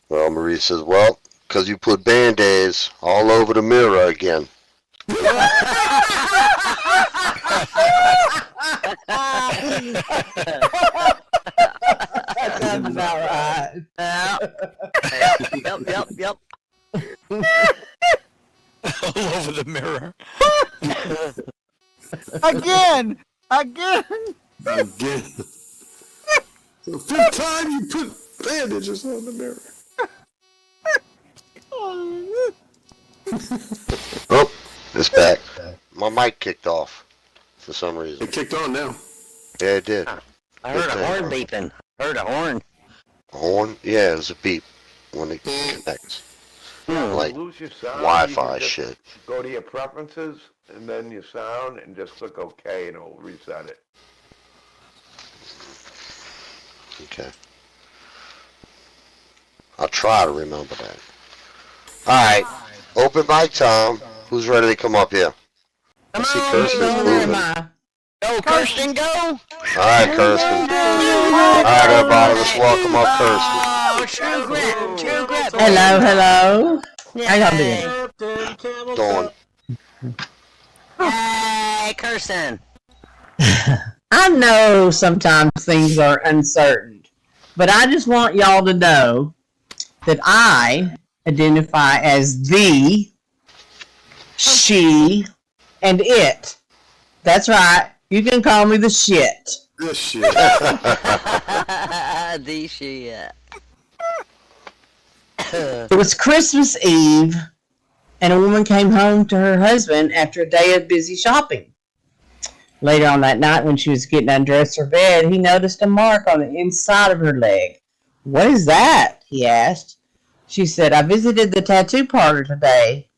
Well, Marie says, "Well, because you put Band-Aids all over the mirror again." That sounds about right. Yep. All over the mirror. Again. Again. The fifth time you put bandages on the mirror. Oh, it's back. My mic kicked off for some reason. It kicked on now. Yeah, it did. I heard a horn beeping. Heard a horn. A horn? Yeah, it's a beep when it connects. Like lose your sound, Wi-Fi you can just shit. go to your preferences and then your sound and just click OK and it'll reset it. Okay. I'll try to remember that. Alright. Open mic time. Who's ready to come up here? Come I see on, Kirsten's Boner. moving. Go, Kirsten, go. Alright, Kirsten. Alright, everybody, let's welcome up Kirsten. Oh, true grit, true grit. Hello, hello. How y'all Yay. doing? Captain Camel Dawn. Yay, Kirsten. I know sometimes things are uncertain, but I just want y'all to know that I identify as the, she, and it. That's right. You can call me the shit. This shit. The shit. It was Christmas Eve, and a woman came home to her husband after a day of busy shopping. Later on that night, when she was getting undressed for bed, he noticed a mark on the inside of her leg. "What is that?" he asked. She said, "I visited the tattoo parlor today.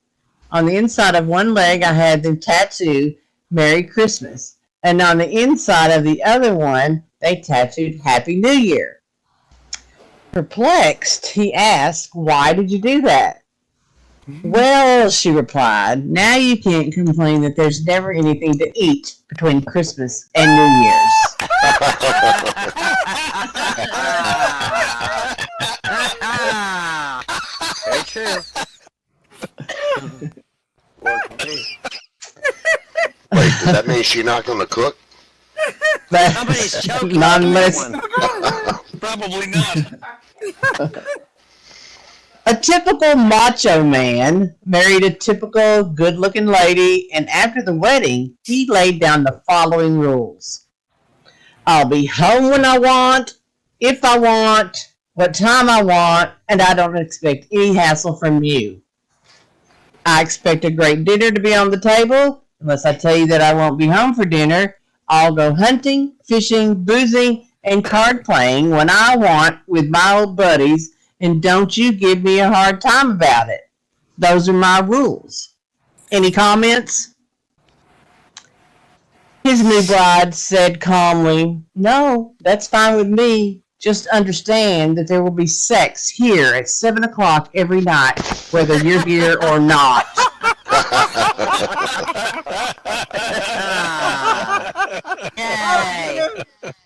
On the inside of one leg, I had the tattoo, Merry Christmas. And on the inside of the other one, they tattooed Happy New Year." Perplexed, he asked, "Why did you do that?" "Well," she replied, "now you can't complain that there's never anything to eat between Christmas and New Year's." Very true. Wait, does that mean she's not going to cook? Somebody's choking Not on unless that one. Probably not. a typical macho man married a typical good-looking lady, and after the wedding, he laid down the following rules. "I'll be home when I want, if I want, what time I want, and I don't expect any hassle from you. I expect a great dinner to be on the table. Unless I tell you that I won't be home for dinner, I'll go hunting, fishing, boozing, and card playing when I want with my old buddies, and don't you give me a hard time about it. Those are my rules." Any comments? His new bride said calmly, "No, that's fine with me. Just understand that there will be sex here at 7 o'clock every night, whether you're here or not." Yay.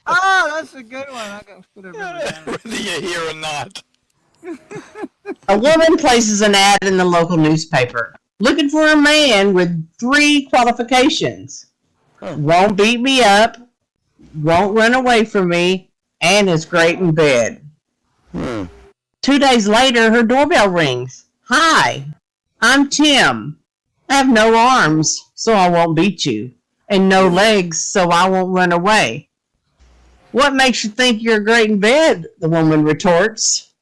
Oh, that's a good one. I got to put it down. Whether you're here or not. A woman places an ad in the local newspaper looking for a man with 3 qualifications. Won't beat me up, won't run away from me, and is great in bed. 2 days later, her doorbell rings. "Hi, I'm Tim. I have no arms, so I won't beat you, and no legs, so I won't run away." "What makes you think you're great in bed?" the woman retorts.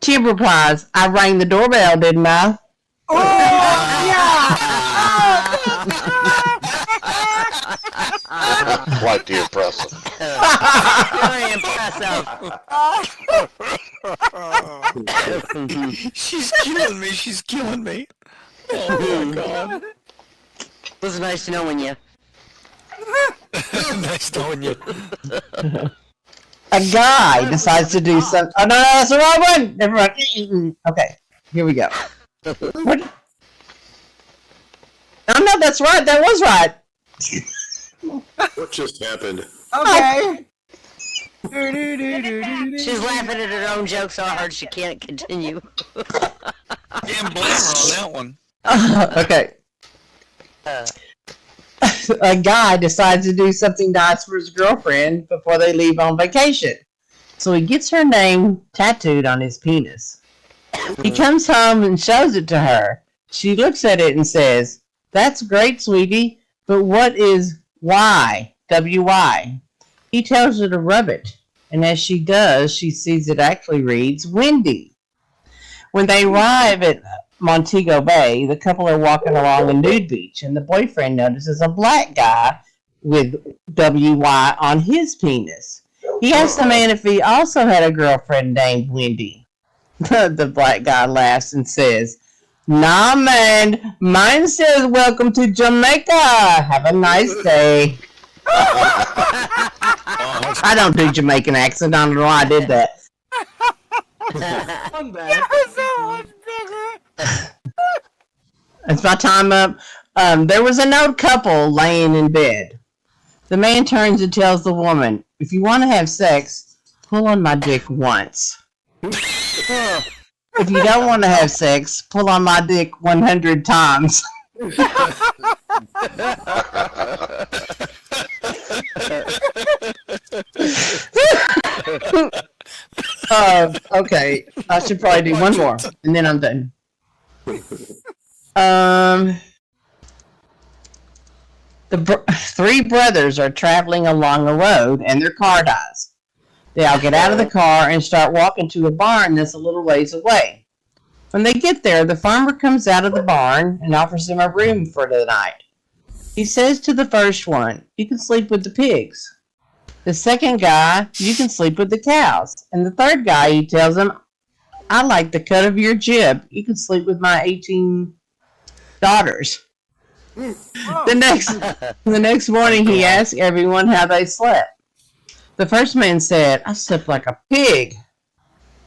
Tim replies, "I rang the doorbell, didn't I?" Quite the impressive. Very impressive. She's killing me. She's killing me. Oh my god. It was nice knowing you. Nice knowing you. A guy decides to do something. Oh, no, that's the wrong one. Never mind. Okay, here we go. What? Oh, no, that's right. That was right. What just happened? Okay. She's laughing at her own joke so hard she can't continue. Can't blame her on that one. Okay. A guy decides to do something nice for his girlfriend before they leave on vacation. So he gets her name tattooed on his penis. He comes home and shows it to her. She looks at it and says, "That's great, sweetie, but what is Y? W-Y?" He tells her to rub it, and as she does, she sees it actually reads Wendy. When they arrive at Montego Bay, the couple are walking along a nude beach, and the boyfriend notices a black guy with WY on his penis. He asks the man if he also had a girlfriend named Wendy. The black guy laughs and says, "Nah, man. Mine says welcome to Jamaica. Have a nice day." I don't do Jamaican accent. I don't know why I did that. One bad. It's my time up. There was an old couple laying in bed. The man turns and tells the woman, "If you want to have sex, pull on my dick once. If you don't want to have sex, pull on my dick 100 times." Okay, I should probably do one more, and then I'm done. Three brothers are traveling along a road, and their car dies. They all get out of the car and start walking to a barn that's a little ways away. When they get there, the farmer comes out of the barn and offers them a room for the night. He says to the first one, "You can sleep with the pigs." The second guy, "You can sleep with the cows." And the third guy, he tells him, "I like the cut of your jib. You can sleep with my 18 daughters." The next morning, he asks everyone how they slept. The first man said, "I slept like a pig."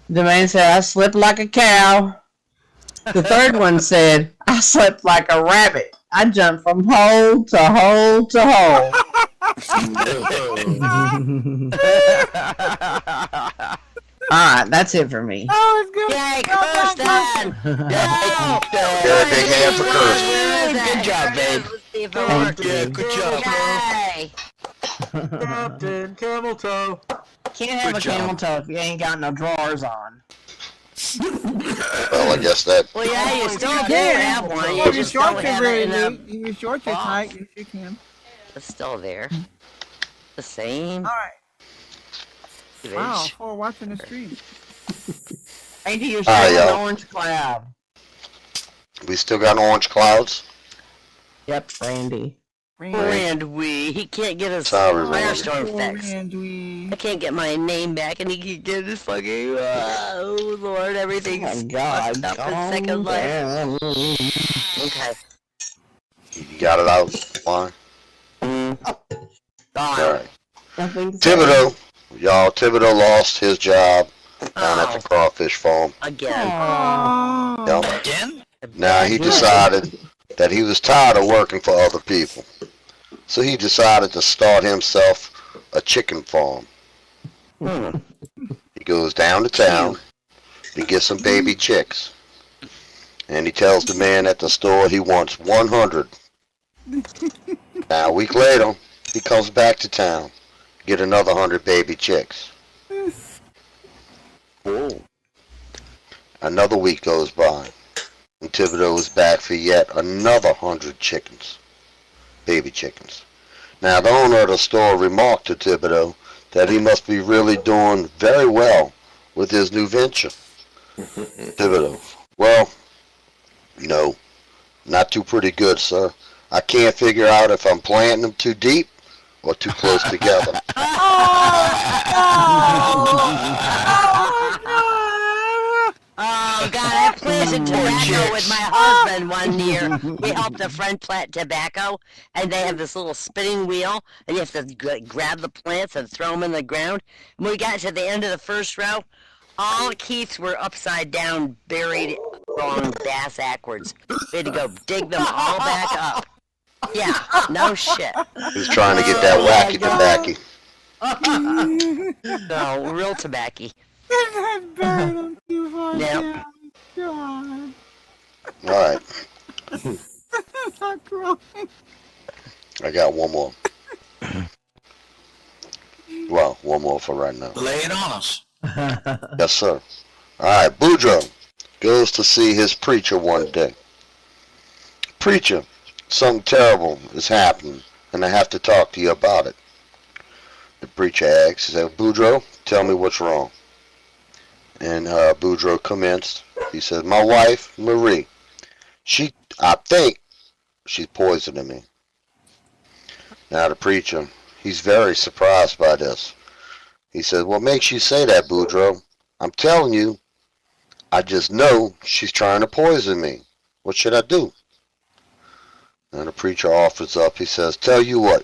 The man said, "I slept like a cow." The third one said, "I slept like a rabbit. I jumped from hole to hole to hole." Alright, that's it for me. Oh, it's good. Yay, Kirsten! Got a big hand for Kirsten. Good job, babe. Let's see if it Thank works. you. Good job. Yay! Captain Camel Toe. Can't have Good a camel job. toe if you ain't got no drawers on. Well, I guess that. Well, yeah, you still do have one. Well, You your just shorts don't are have very it in a... neat. Your shorts are tight. Yes, you can. It's still there. The same. All right. image. Wow, for watching the stream. Ain't you Ah, showing yeah. an orange cloud? We still got orange clouds. Yep, Randy. He can't get his Sorry, Randy. firestorm fixed. I can't get my name back, and he can get his fucking. Oh Lord, everything's Oh my God, fucked up in calm Second Life. down. Okay. You got it out. Fine. Gone. All right. I think so. Thibodeau. Y'all, Thibodeau lost his job down at the crawfish farm. Again. Yep. Again? Now he decided that he was tired of working for other people. So he decided to start himself a chicken farm. He goes down to town to get some baby chicks. And he tells the man at the store he wants 100. Now a week later, he comes back to town, get another 100 baby chicks. Whoa. Another week goes by, and Thibodeau is back for yet another 100 chickens, baby chickens. Now the owner of the store remarked to Thibodeau that he must be really doing very well with his new venture. Thibodeau, well, no, not too pretty good, sir. I can't figure out if I'm planting them too deep or too close together. Oh God, I planted tobacco with my husband one year. We helped a friend plant tobacco, and they have this little spinning wheel, and you have to grab the plants and throw them in the ground. When we got to the end of the first row, all Keiths were upside down, buried wrong, ass backwards. We had to go dig them all back up. Yeah, no shit. He's trying to get that wacky tobacco. No, real tobacco. Yep. God. All right, I'm crying. I got one more. Well, one more for right now. Lay it on us. Yes, sir. All right, Boudreaux goes to see his preacher one day. Preacher, something terrible is happening, and I have to talk to you about it. The preacher asks, he said, Boudreaux, tell me what's wrong. And Boudreaux commenced. He said, my wife, Marie, I think she's poisoning me. Now the preacher, he's very surprised by this. He said, what makes you say that, Boudreaux? I'm telling you, I just know she's trying to poison me. What should I do? And the preacher offers up. He says, tell you what,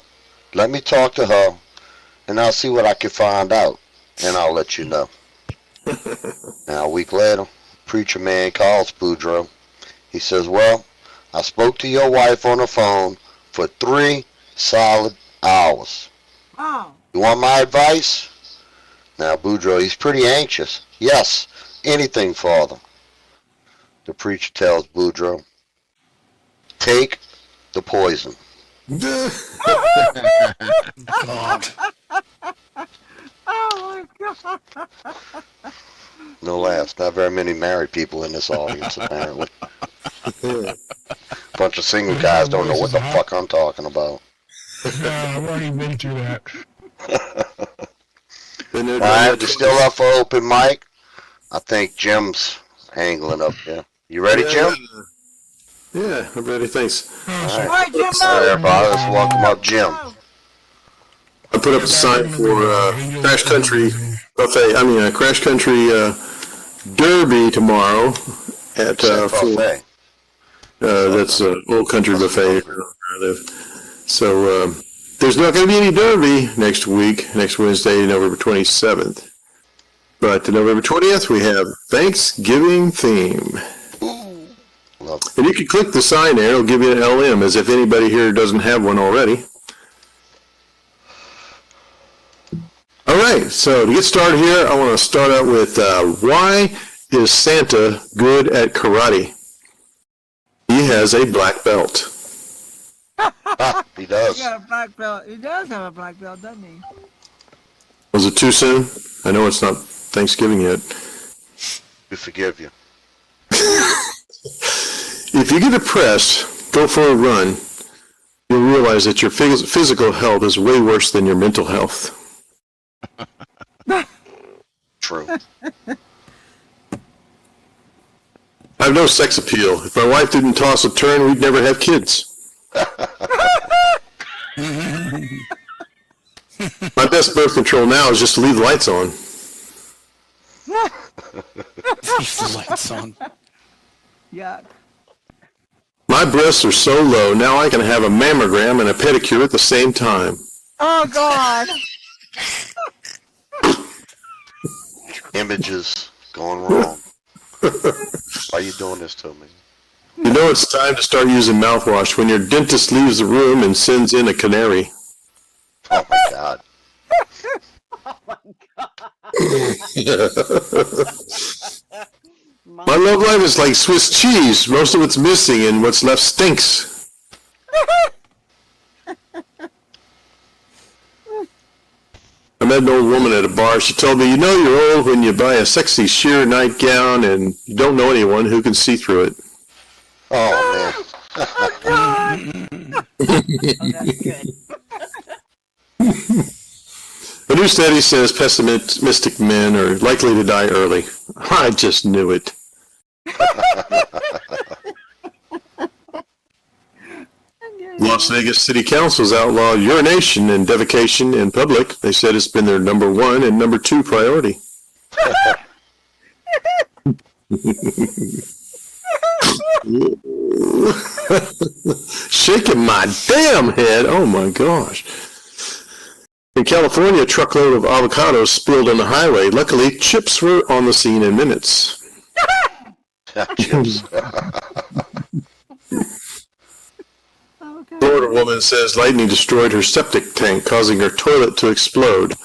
let me talk to her, and I'll see what I can find out, and I'll let you know. Now, a week later, preacher man calls Boudreaux. He says, well, I spoke to your wife on the phone for 3 solid hours. Oh. You want my advice? Now, Boudreaux, he's pretty anxious. Yes, anything, Father. The preacher tells Boudreaux, take the poison. God. Oh my God. No laughs. Not very many married people in this audience, apparently. Bunch of single guys don't know what the fuck I'm talking about. No, I've already been through that. All right, we're still up for open mic. I think Jim's angling up there. You ready, Jim? Yeah, I'm ready. Thanks. All All right. right, Jimbo. All right, everybody, let's welcome up Jim. I put up a sign for Crash Country Buffet. Crash Country Derby tomorrow at Buffet. that's Old Country Buffet where I live. So there's not going to be any Derby next week, next Wednesday, November 27th. But November 20th, we have Thanksgiving theme. Love it. And you can click the sign there. It'll give you an LM, as if anybody here doesn't have one already. All right, so to get started here, I want to start out with why is Santa good at karate? He has a black belt. He does. He got a black belt. He does have a black belt, doesn't he? Was it too soon? I know it's not Thanksgiving yet. We forgive you. If you get depressed, go for a run, you'll realize that your physical health is way worse than your mental health. True. I have no sex appeal. If my wife didn't toss a turn, we'd never have kids. My best birth control now is just to leave the lights on. Leave the lights on. Yuck. My breasts are so low, now I can have a mammogram and a pedicure at the same time. Oh God. Images going wrong. Why are you doing this to me? You know it's time to start using mouthwash when your dentist leaves the room and sends in a canary. Oh my God. Oh my God. My love life is like Swiss cheese. Most of it's missing and what's left stinks. I met an old woman at a bar. She told me, you know you're old when you buy a sexy sheer nightgown and you don't know anyone who can see through it. Oh, man. Oh God. Oh, that's good. A new study says pessimistic men are likely to die early. I just knew it. Las Vegas City Council's outlawed urination and defecation in public. They said it's been their number 1 and number 2 priority. Shaking my damn head. Oh my gosh. In California, a truckload of avocados spilled on the highway. Luckily, chips were on the scene in minutes. Chips. Florida woman says lightning destroyed her septic tank, causing her toilet to explode.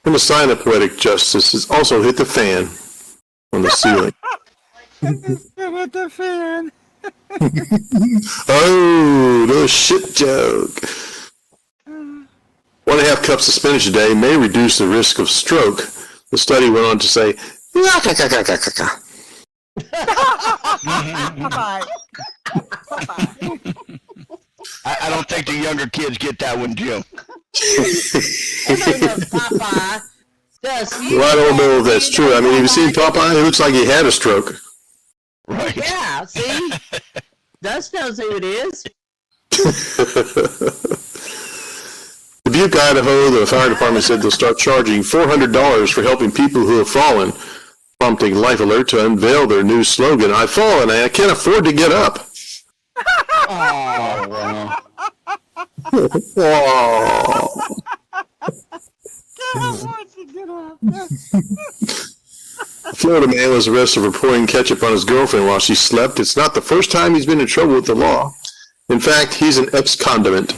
And a sign of poetic justice has also hit the fan on the ceiling. With the fan. Oh, no shit joke. 1.5 cups of spinach a day may reduce the risk of stroke. The study went on to say, Bye-bye. I don't think the younger kids get that one, Jim. Popeye. Well, I don't know if that's true. I mean, have you seen Popeye? It looks like he had a stroke. Right. Yeah, see? Dust knows who it is. Dubuque, Idaho, the fire department said they'll start charging $400 for helping people who have fallen prompting Life Alert to unveil their new slogan, "I've fallen and I can't afford to get up." Oh, Oh. A Florida man was arrested for pouring ketchup on his girlfriend while she slept. It's not the first time he's been in trouble with the law. In fact, he's an ex-condiment.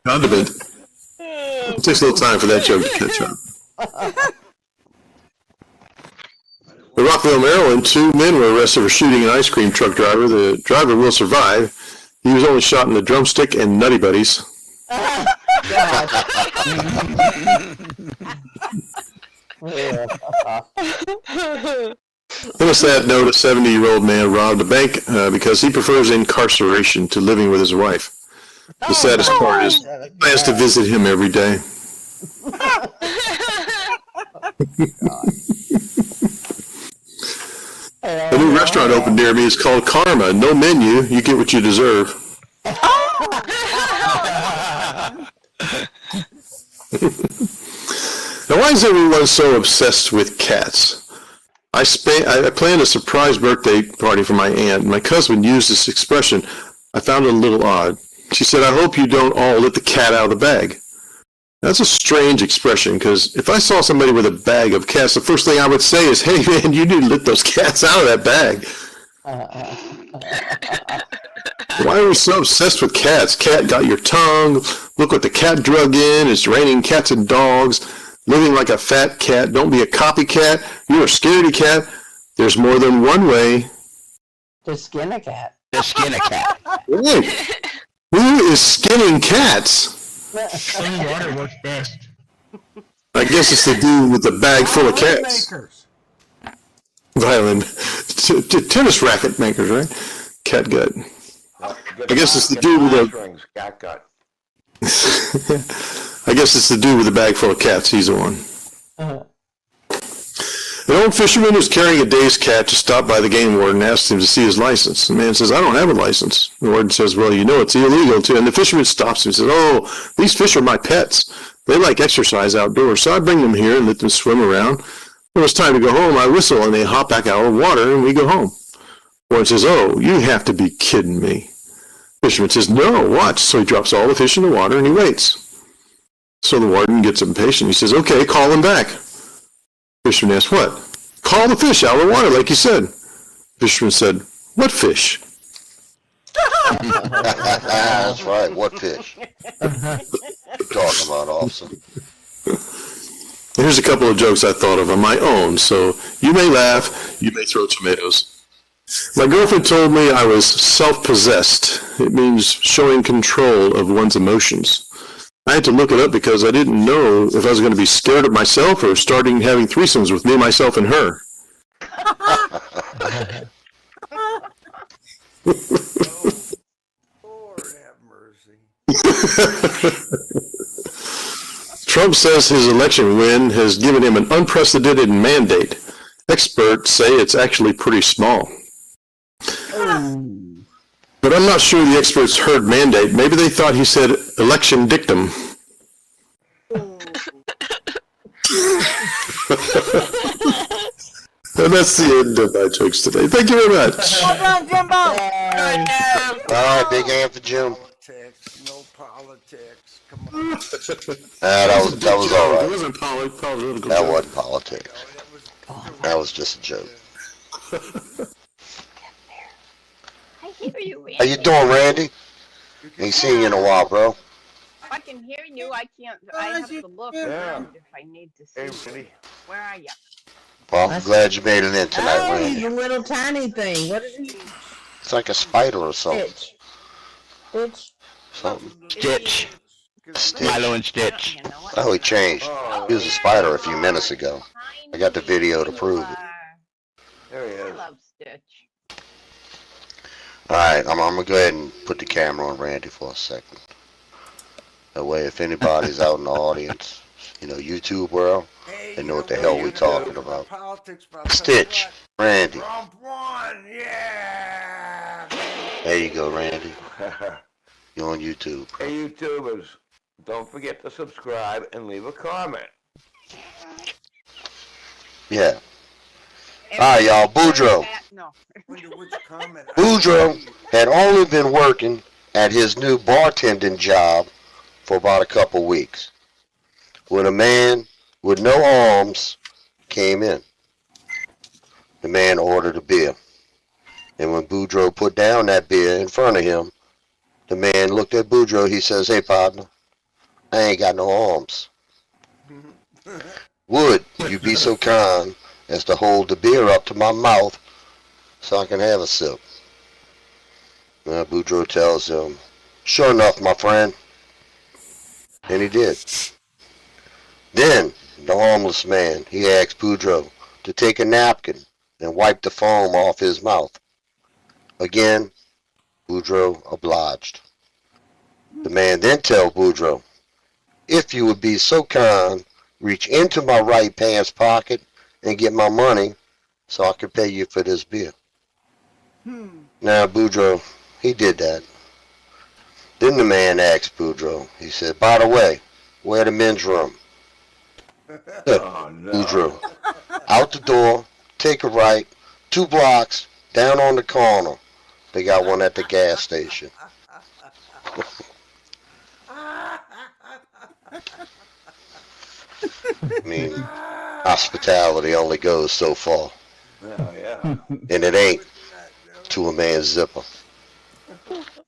Condiment. It takes a little time for that joke to catch up. In Rockville, Maryland, 2 men were arrested for shooting an ice cream truck driver. The driver will survive. He was only shot in the drumstick and nutty buddies. On a sad note, a 70-year-old man robbed a bank because he prefers incarceration to living with his wife. The saddest part is he has to visit him every day. A new restaurant opened near me. It's called Karma. No menu. You get what you deserve. Now, why is everyone so obsessed with cats? I planned a surprise birthday party for my aunt. My cousin used this expression. I found it a little odd. She said, "I hope you don't all let the cat out of the bag." That's a strange expression, because if I saw somebody with a bag of cats, the first thing I would say is, "Hey, man, you need to let those cats out of that bag." Why are we so obsessed with cats? Cat got your tongue. Look what the cat drug in. It's raining cats and dogs. Living like a fat cat. Don't be a copycat. You're a scaredy cat. There's more than one way to skin a cat. To skin a cat. Wait, who is skinning cats? Plain water works best. I guess it's the dude with the bag full of cats. Violin. Tennis racket makers, right? Cat gut. I guess it's the dude with the... Cat gut. I guess it's the dude with the bag full of cats. He's the one. An old fisherman was carrying a dazed cat to stop by the game warden and asked him to see his license. The man says, "I don't have a license." The warden says, "Well, you know it's illegal to." And the fisherman stops him and says, "Oh, these fish are my pets. They like exercise outdoors, so I bring them here and let them swim around. When it's time to go home, I whistle and they hop back out of the water and we go home." The warden says, "Oh, you have to be kidding me." The fisherman says, "No, watch." So he drops all the fish in the water and he waits. So the warden gets impatient. He says, "Okay, call them back." The fisherman asks, "What?" "Call the fish out of the water, like you said." The fisherman said, "What fish?" That's right. What fish? You're talking about, officer. Here's a couple of jokes I thought of on my own, so you may laugh, you may throw tomatoes. My girlfriend told me I was self-possessed. It means showing control of one's emotions. I had to look it up because I didn't know if I was going to be scared of myself or starting having threesomes with me, myself, and her. Lord have mercy. Trump says his election win has given him an unprecedented mandate. Experts say it's actually pretty small. But I'm not sure the experts heard mandate. Maybe they thought he said election dictum. And that's the end of my jokes today. Thank you very much. Well done, Jimbo. All right, big hand for Jim. Politics, no politics. Come on. That was all It right. wasn't political. That wasn't politics. That was just a joke. I hear you, Randy. How you doing, Randy? Ain't seen you in a while, bro. I can hear you. I can't. I have to look Yeah. around if I need to see Hey, you. Randy. Where are you? Well, I'm glad you made it in tonight, Oh, he's Randy. a little tiny thing. What is he? It's like a spider or something. Stitch. Something. Stitch. Stitch. Milo and Stitch. You know what? Oh, he changed. He was a spider a few minutes ago. I got the video to prove it. There he I is. love Stitch. All right, I'm gonna go ahead and put the camera on Randy for a second. That way, if anybody's out in the audience, you know, YouTube world, they know what the hell we talking about. Stitch, Randy. Trump won, yeah! There you go, Randy. You're on YouTube. Hey, YouTubers, Don't forget to subscribe and leave a comment. Yeah. And All right, y'all. Boudreaux. No. Boudreaux had only been working at his new bartending job for about a couple weeks when a man with no arms came in. The man ordered a beer. And when Boudreaux put down that beer in front of him, the man looked at Boudreaux. He says, "Hey, partner, I ain't got no arms. Would you be so kind as to hold the beer up to my mouth so I can have a sip?" Now Boudreaux tells him, "Sure enough, my friend." And he did. Then the homeless man, he asked Boudreaux to take a napkin and wipe the foam off his mouth. Again, Boudreaux obliged. The man then tells Boudreaux, "If you would be so kind, reach into my right pants pocket and get my money so I can pay you for this beer." Now Boudreaux, he did that. Then the man asked Boudreaux, he said, "By the way, where the men's room?" Oh, no. Boudreaux, "Out the door, take a right, 2 blocks, down on the corner. They got one at the gas station." I mean, hospitality only goes so far. Oh, yeah. And it ain't to a man's zipper.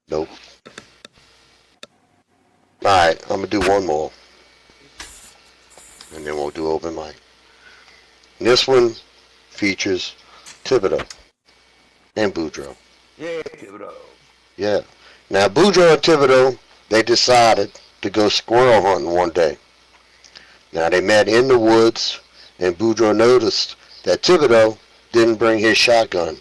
Nope. Alright, I'm gonna do one more. And then we'll do open mic. And this one features Thibodeau and Boudreaux. Yeah, Thibodeau. Yeah. Now Boudreaux and Thibodeau, they decided to go squirrel hunting one day. Now they met in the woods, and Boudreaux noticed that Thibodeau didn't bring his shotgun.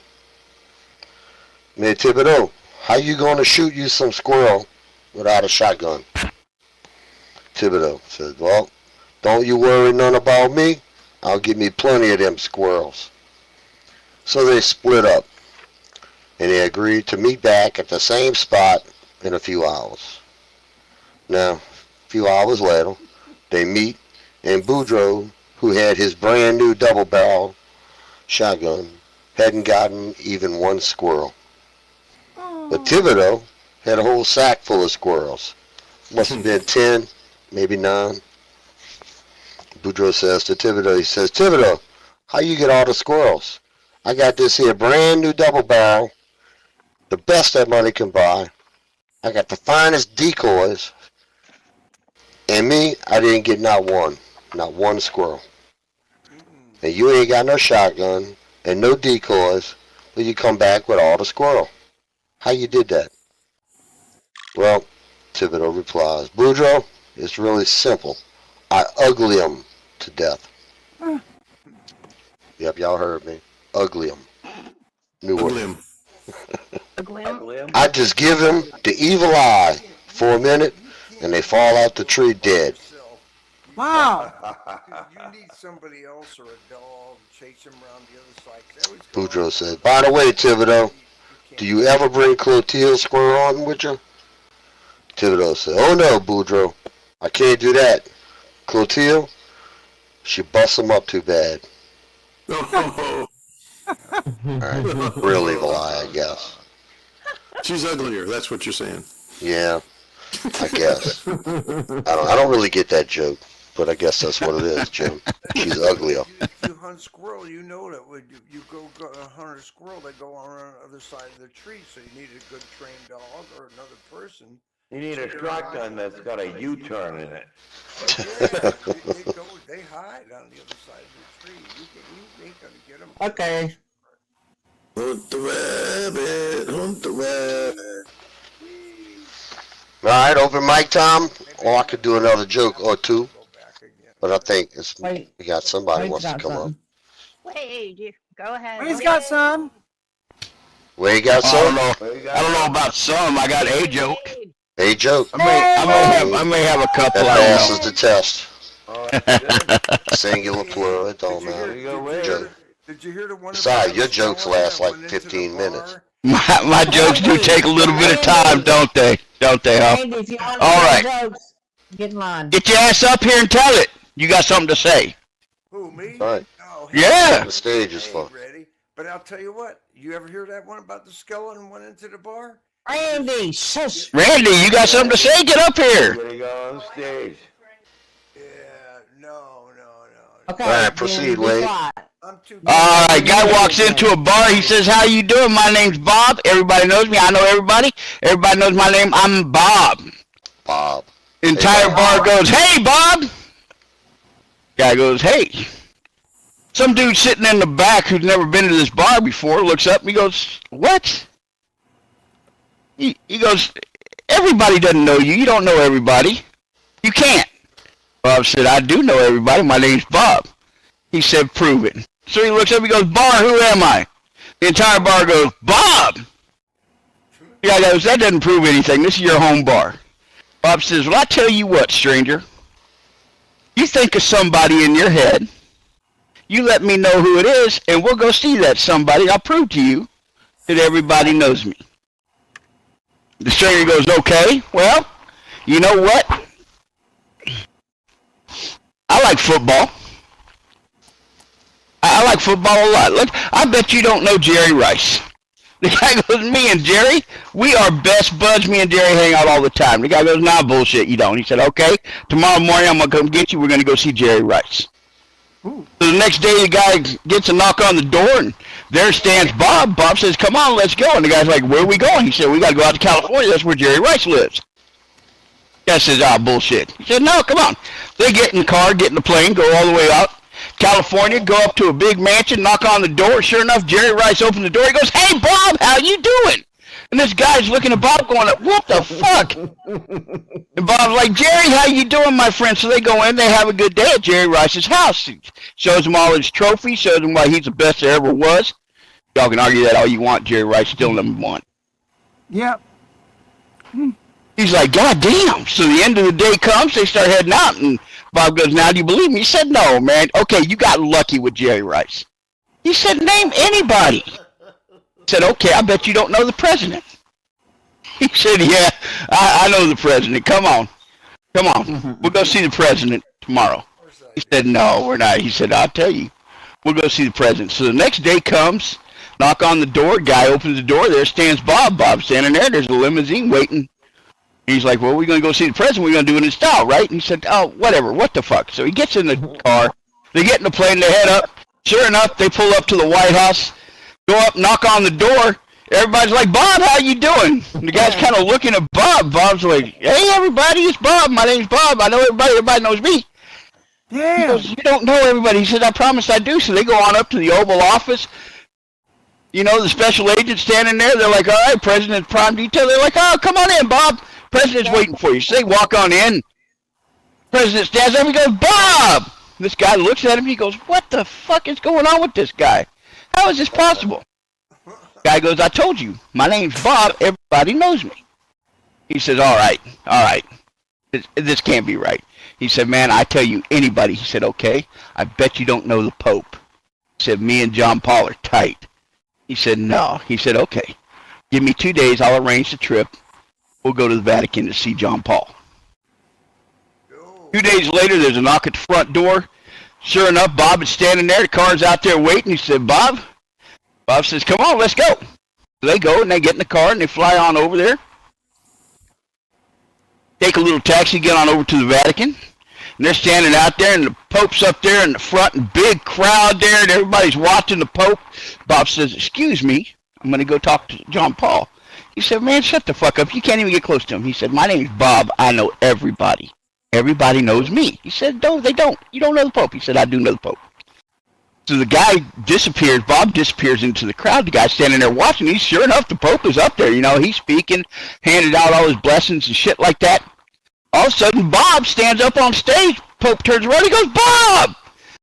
"Man, Thibodeau, how you gonna shoot you some squirrel without a shotgun?" Thibodeau said, "Well, don't you worry none about me. I'll give me plenty of them squirrels." So they split up, and they agreed to meet back at the same spot in a few hours. Now, a few hours later, they meet, and Boudreaux, who had his brand new double-barrel shotgun, hadn't gotten even one squirrel. But Thibodeau had a whole sack full of squirrels. Must have been 10, maybe 9. Boudreaux says to Thibodeau, he says, "Thibodeau, how you get all the squirrels? I got this here brand new double barrel, the best that money can buy. I got the finest decoys, and me, I didn't get not one squirrel. And you ain't got no shotgun and no decoys, but you come back with all the squirrel. How you did that?" Well, Thibodeau replies, "Boudreaux, it's really simple. I ugly 'em to death." Yep, y'all heard me. Ugly 'em. New word. I just give them the evil eye for a minute, and they fall out the tree dead. Wow. You need somebody else or a dog chase him around the other side. Boudreaux said, "By the way, Thibodeau, do you ever bring Clotilde squirrel hunting with you?" Thibodeau said, "Oh no, Boudreaux, I can't do that. Clotilde, she busts him up too bad." Alright, real evil eye, I guess. She's uglier, that's what you're saying. Yeah, I guess. I don't really get that joke, but I guess that's what it is, Jim. She's uglier. You hunt squirrel, you know that when you go hunt a squirrel, they go on the other side of the tree, so you need a good trained dog or another person. You need a shotgun that's got a U-turn in it. Yeah, they hide on the other side of the tree. You ain't gonna get them. Okay. Hunt the rabbit, hunt the rabbit. Alright, open mic time. Or I could do another joke or two. But I think we got somebody who wants to come up. Wait, go ahead. He's got some. Where you got some? I don't know about some. I got a joke. A joke. I may have a couple. That I don't passes know. the test. Oh, Singular, plural, it don't matter. Joke. Did you hear the one? Besides, your jokes last like 15 minutes. My jokes do take a little bit of time, don't they? Don't they, huh? Andy, if you want All right. jokes. Get in line. Get your ass up here and tell it. You got something to say. Who, me? Right. Oh, Yeah. The stage is ain't full. ready. But I'll tell you what. You ever hear that one about the skeleton went into the bar? Randy, shush. Randy, you got something to say? Get up here. You gotta go on stage. Yeah, no. Okay. All right, then proceed, be Wade. quiet. I'm too. All right, guy walks into a bar. He says, "How you doing? My name's Bob. Everybody knows me. I know everybody. Everybody knows my name. I'm Bob." Bob. Entire bar goes, "Hey, Bob." Guy goes, "Hey." Some dude sitting in the back who's never been to this bar before looks up and he goes, "What?" He goes, "Everybody doesn't know you. You don't know everybody. You can't." Bob said, "I do know everybody. My name's Bob." He said, "Prove it." So he looks up, he goes, "Bar, who am I?" The entire bar goes, "Bob." The guy goes, "That doesn't prove anything. This is your home bar." Bob says, "Well, I tell you what, stranger. You think of somebody in your head. You let me know who it is, and we'll go see that somebody. I'll prove to you that everybody knows me." The stranger goes, "Okay, well, you know what? I like football. I like football a lot. Look, I bet you don't know Jerry Rice." The guy goes, "Me and Jerry, we are best buds. Me and Jerry hang out all the time." The guy goes, "Nah, bullshit, you don't." He said, "Okay, tomorrow morning I'm going to come get you. We're going to go see Jerry Rice." So the next day the guy gets a knock on the door, and there stands Bob. Bob says, "Come on, let's go." And the guy's like, "Where are we going?" He said, "We got to go out to California. That's where Jerry Rice lives." The guy says, "Ah, bullshit." He said, "No, come on." They get in the car, get in the plane, go all the way out California, go up to a big mansion, knock on the door. Sure enough, Jerry Rice opens the door. He goes, "Hey, Bob, how you doing?" And this guy's looking at Bob going, "What the fuck?" And Bob's like, "Jerry, how you doing, my friend?" So they go in, they have a good day at Jerry Rice's house. He shows him all his trophies, shows him why he's the best there ever was. Y'all can argue that all you want. Jerry Rice still number one. Yep. He's like, "God damn." So the end of the day comes, they start heading out, and Bob goes, "Now, do you believe me?" He said, "No, man. Okay, you got lucky with Jerry Rice." He said, "Name anybody." He said, "Okay, I bet you don't know the president." He said, "Yeah, I know the president. Come on. We'll go see the president tomorrow." He said, "No, we're not." He said, "I'll tell you. We'll go see the president." So the next day comes, knock on the door, guy opens the door, there stands Bob. Bob's standing there, there's a limousine waiting. He's like, "Well, we're going to go see the president. We're going to do it in style, right?" And he said, "Oh, whatever. What the fuck?" So he gets in the car. They get in the plane. They head up. Sure enough, they pull up to the White House, go up, knock on the door. Everybody's like, "Bob, how you doing?" And the guy's kind of looking at Bob. Bob's like, "Hey, everybody, it's Bob. My name's Bob. I know everybody. Everybody knows me." He Damn. goes, "You don't know everybody." He said, "I promise I do." So they go on up to the Oval Office. You know, the special agent standing there. They're like, "All right, President's prime detail." They're like, "Oh, come on in, Bob. President's waiting for you." So they walk on in. President stands up. He goes, "Bob." This guy looks at him. He goes, "What the fuck is going on with this guy? How is this possible?" Guy goes, "I told you. My name's Bob. Everybody knows me." He says, All right. This can't be right." He said, "Man, I tell you anybody." He said, "Okay, I bet you don't know the Pope." He said, "Me and John Paul are tight." He said, "No." He said, "Okay, give me 2 days. I'll arrange the trip. We'll go to the Vatican to see John Paul." 2 days later, there's a knock at the front door. Sure enough, Bob is standing there. The car's out there waiting. He said, "Bob." Bob says, "Come on, let's go." So they go, and they get in the car, and they fly on over there. Take a little taxi, get on over to the Vatican. And they're standing out there, and the Pope's up there in the front, and big crowd there, and everybody's watching the Pope. Bob says, "Excuse me, I'm going to go talk to John Paul." He said, "Man, shut the fuck up. You can't even get close to him." He said, "My name's Bob. I know everybody. Everybody knows me." He said, "No, they don't. You don't know the Pope." He said, "I do know the Pope." So the guy disappears. Bob disappears into the crowd. The guy's standing there watching. He's sure enough, the Pope is up there. You know, he's speaking, handed out all his blessings and shit like that. All of a sudden, Bob stands up on stage. Pope turns around. He goes, "Bob!"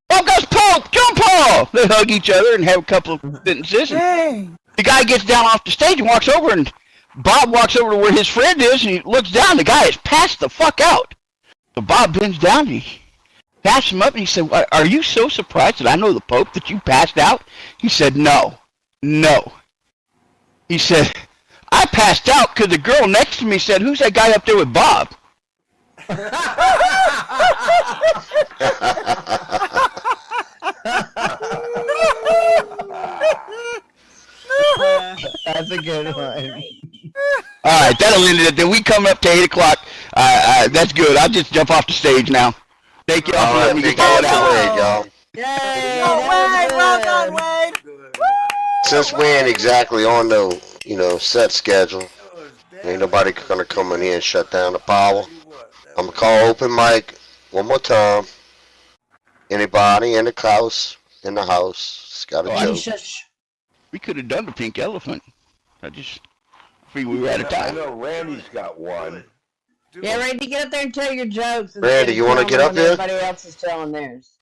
Bob goes, "Pope, John Paul." They hug each other and have a couple of sentences. Hey. The guy gets down off the stage and walks over, and Bob walks over to where his friend is, and he looks down. The guy is passed the fuck out. So Bob bends down, and he taps him up, and he said, "Are you so surprised that I know the Pope that you passed out?" He said, No. He said, "I passed out because the girl next to me said, 'Who's that guy up there with Bob?'" That's a good That was one. great. All right, that'll end it. Then we come up to 8 o'clock. That's good. I'll just jump off the stage now. Thank you all All for right, letting me big get that ups to one out. Wade, y'all. Yay! Oh, That Wade, well was done, good. Wade. Good. Since we ain't exactly on the, set schedule, That was damn ain't nobody good. gonna come in here and shut down the power. Tell you what, that I'm was- gonna call open mic one more time. Anybody in the house, it's got a Oh, joke. Shush. We could have done the pink elephant. I figured we were out of I time. know Randy's got Do one. it. Do Yeah, it. Randy, get up there and tell your jokes. Randy, you wanna get up there? here? Everybody else is telling theirs.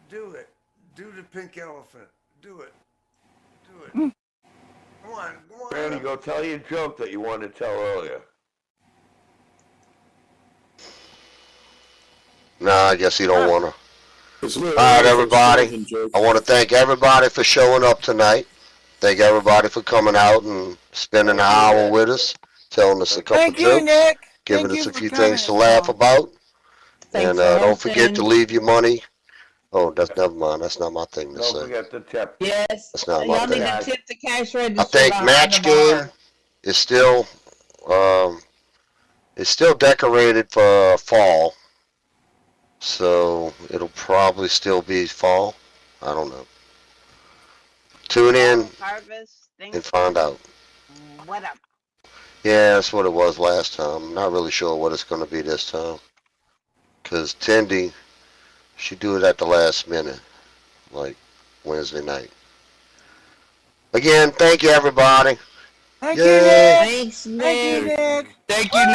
Do it. Do the pink elephant. Do it. Do it. Hmm. Come on. Come on. Randy, go tell your joke that you wanted to tell earlier. Nah, I guess he don't wanna. All All right, everybody. I want to thank everybody for showing up tonight. Thank everybody for coming out and spending an hour with us, telling us a couple Thank you, jokes, Nick. giving Thank us you a for few coming things to as laugh well. about. Thanks And for don't forget to hosting. leave your money. Oh, that's never mind. That's not my thing to Don't say. forget the tip. Yes. That's not my Y'all need thing. to tip the cash register I think behind match the bar. game is still it's still decorated for fall, so it'll probably still be fall. I don't know. Tune in Harvest, and find out. whatever. Yeah, that's what it was last time. I'm not really sure what it's going to be this time. Because Tindy, she do it at the last minute, like Wednesday night. Again, thank you, everybody. Thank Yay. you, Nick. Thanks, Thank you, Nick. Nick. Thank you, Nick.